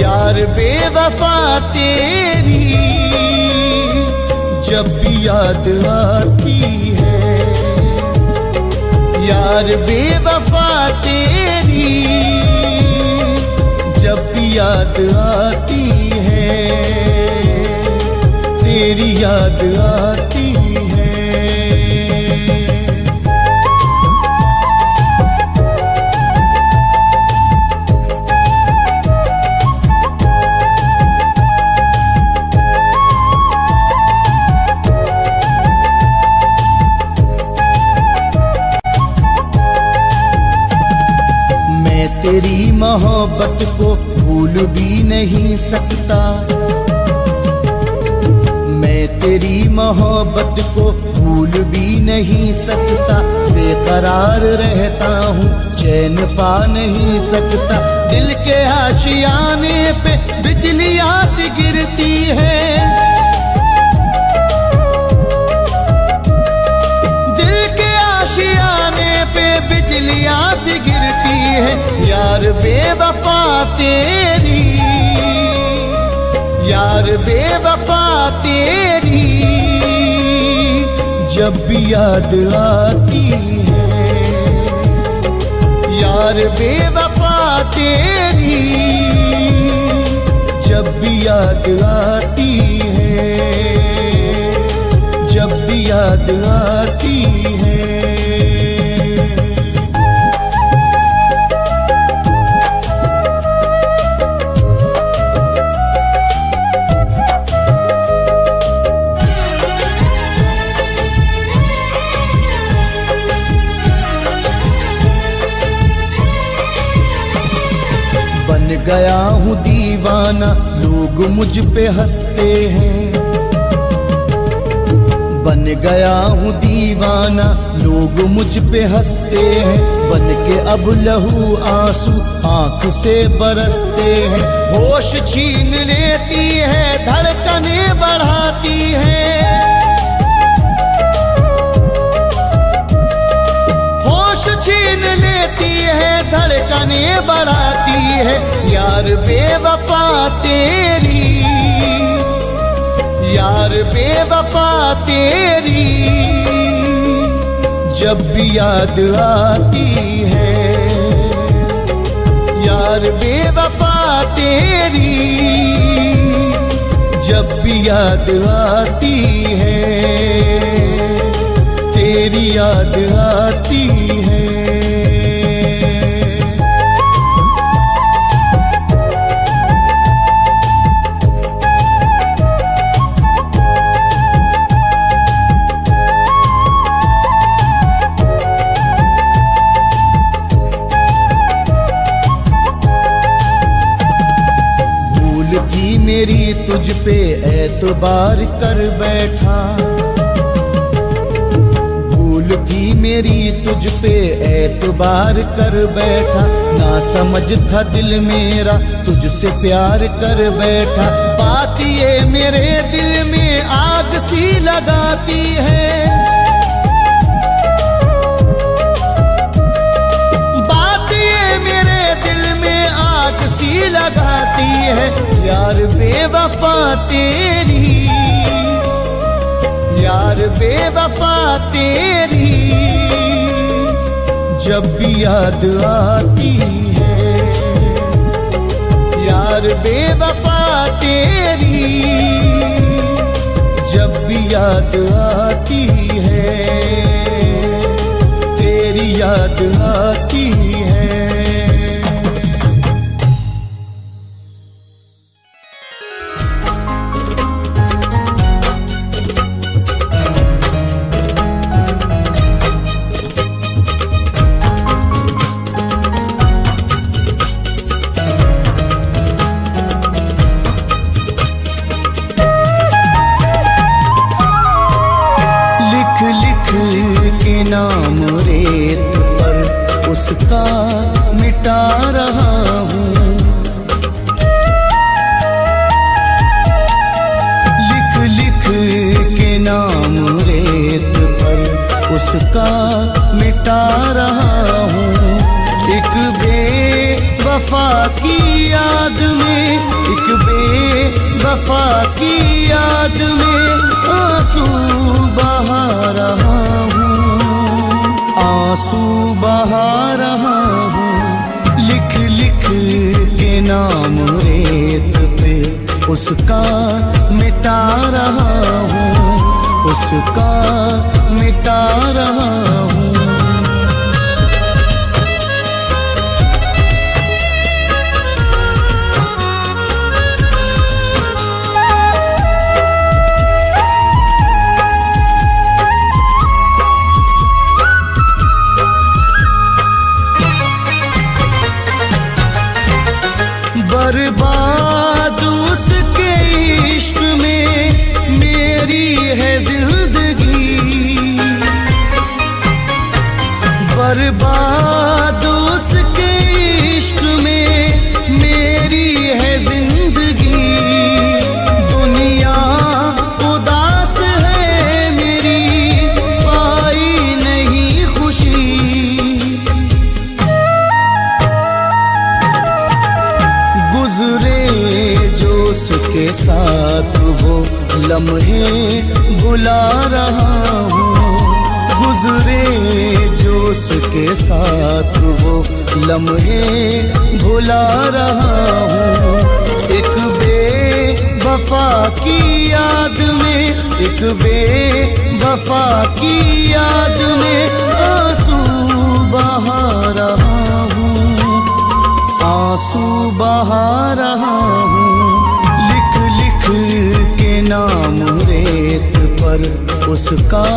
यार बेवफा तेरी, जब भी याद आती है। यार बेवफा तेरी, जब भी याद आती है, तेरी याद आती है। तेरी मोहब्बत को भूल भी नहीं सकता, मैं तेरी मोहब्बत को भूल भी नहीं सकता। बेकरार रहता हूँ चैन पा नहीं सकता, दिल के आशियाने पे बिजलियां सी गिरती है, दिल के आशियाने पे बिजलियां सी गिरती है। यार बेवफा तेरी, यार बेवफा तेरी, जब भी याद आती है। यार बेवफा तेरी, जब भी याद आती है, जब भी याद आती है। गया हूँ दीवाना लोग मुझ पे हंसते हैं, बन गया हूँ दीवाना लोग मुझ पे हंसते हैं। बन के अब लहू आंसू आंख से बरसते हैं, होश छीन लेती है धड़कने बढ़ाती है, होश छीन लेती है धड़कने बढ़ाती है। यार बेवफा तेरी, यार बेवफा तेरी, जब भी याद आती है। यार बेवफा तेरी, जब भी याद आती है, तेरी याद आती है। मेरी तुझ पे एतबार कर बैठा, भूल थी मेरी तुझ पे एतबार कर बैठा। ना समझ था दिल मेरा तुझसे प्यार कर बैठा, बात ये मेरे दिल में आग सी लगाती है, बात ये मेरे दिल में आग सी लगाती है। यार बेवफा तेरी, यार बेवफा तेरी, जब भी याद आती है। यार बेवफा तेरी, जब भी याद आती है, तेरी याद आती है। उसका मिटा रहा हूँ। लिख लिख के नाम रेत पर उसका मिटा रहा हूँ। एक बेवफा की याद में, एक बेवफा की याद में आंसू बहा रहा हूँ, आंसू बहा रहा हूँ। लिख लिख के नाम रेत पे उसका मिटा रहा हूँ, उसका मिटा रहा हूँ। बर्बाद उसके इश्क में मेरी है जिंदगी, बर्बाद उसके इश्क में मेरी है जिंदगी। दुनिया उदास है मेरी, पाई नहीं खुशी। गुजरे जो उसके साथ वो लम्हे बुला रहा हूँ, गुजरे जो उसके साथ वो लम्हे भुला रहा हूँ। एक बेवफा की याद में, एक बेवफा की याद में आंसू बहा रहा हूँ, आंसू बहा रहा हूँ। लिख लिख के नाम रेत पर उसका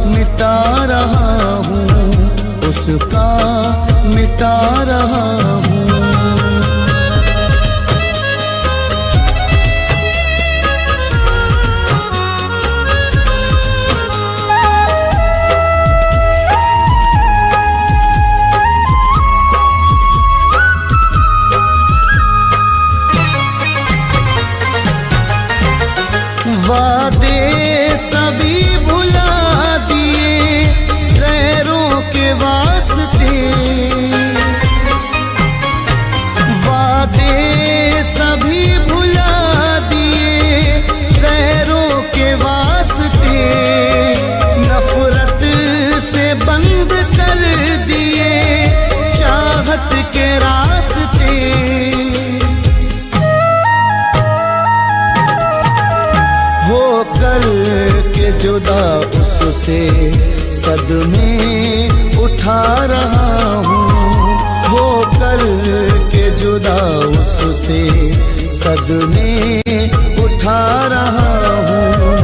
मिटा रहा हूँ, उसका मिटा रहा हूँ। वादे सभी भुला दिए गैरों के वास्ते, वादे सभी भुला दिए गैरों के वास्ते। नफरत से बंद कर दिए चाहत के रास्ते। होकर के जुदा उससे सदमे उठा रहा हूँ, होकर के जुदा उससे सदमे उठा रहा हूँ।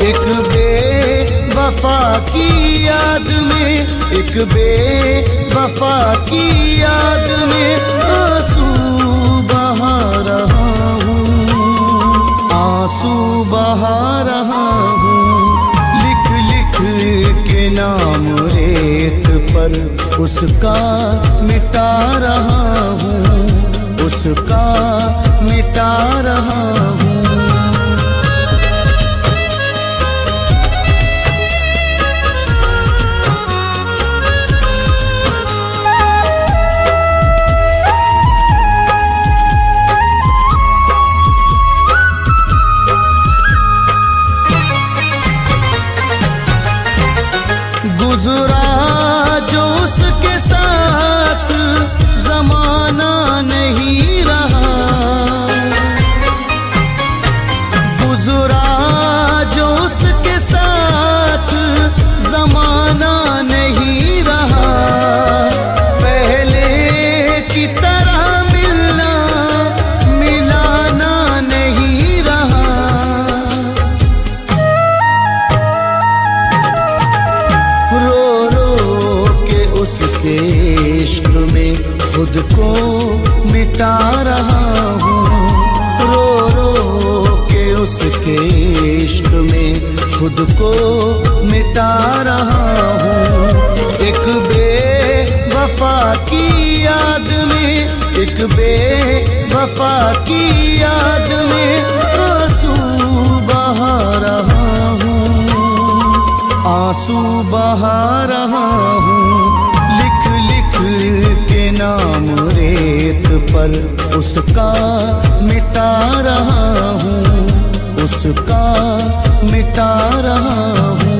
एक बेवफा की याद में, एक बेवफा की याद में आंसू बहा रहा हूँ, आंसू बहा रहा हूँ। लिख लिख के नाम रेत पर उसका मिटा रहा हूँ, उसका मिटा रहा हूँ। गुजरा जो उसके साथ जमाना नहीं रहा, गुजरा जो उसके साथ जमाना नहीं रहा। पहले की तरह मिलना मिलाना नहीं रहा। रो रो के उसके इश्क में खुद को मिटा रहा हूँ, रो रो के उसके इश्क में खुद को मिटा रहा हूँ। एक बेवफा की एक बेवफा की याद में आंसू बहा रहा हूँ, आंसू बहा रहा हूँ। लिख लिख के नाम रेत पर उसका मिटा रहा हूँ, उसका मिटा रहा हूँ।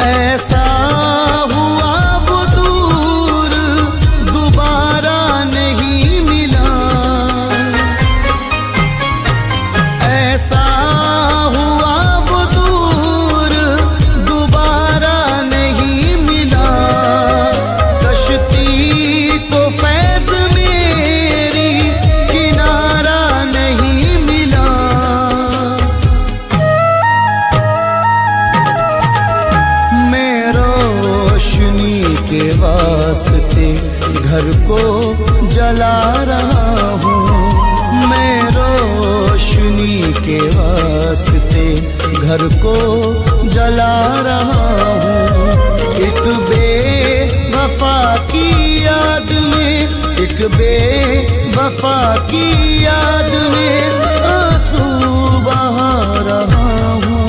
ऐसा हुआ वो दूर दोबारा नहीं मिला, ऐसा हुआ वो दूर दोबारा नहीं मिला। कश्ती को फैज़ मेरी किनारा नहीं मिला। मैं रोशनी के वास्ते घर को जला रहा हूँ, मैं रोशनी के वास्ते घर को जला रहा हूँ। एक बेवफा की याद में, एक बेवफा की याद में आंसू बहा रहा हूँ,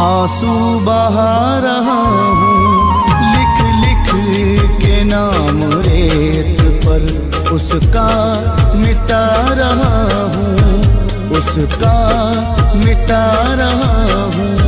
आंसू बहा रहा हूँ। लिख लिख के नाम रेत पर उसका मिटा रहा हूँ, उसका मिटा रहा हूँ।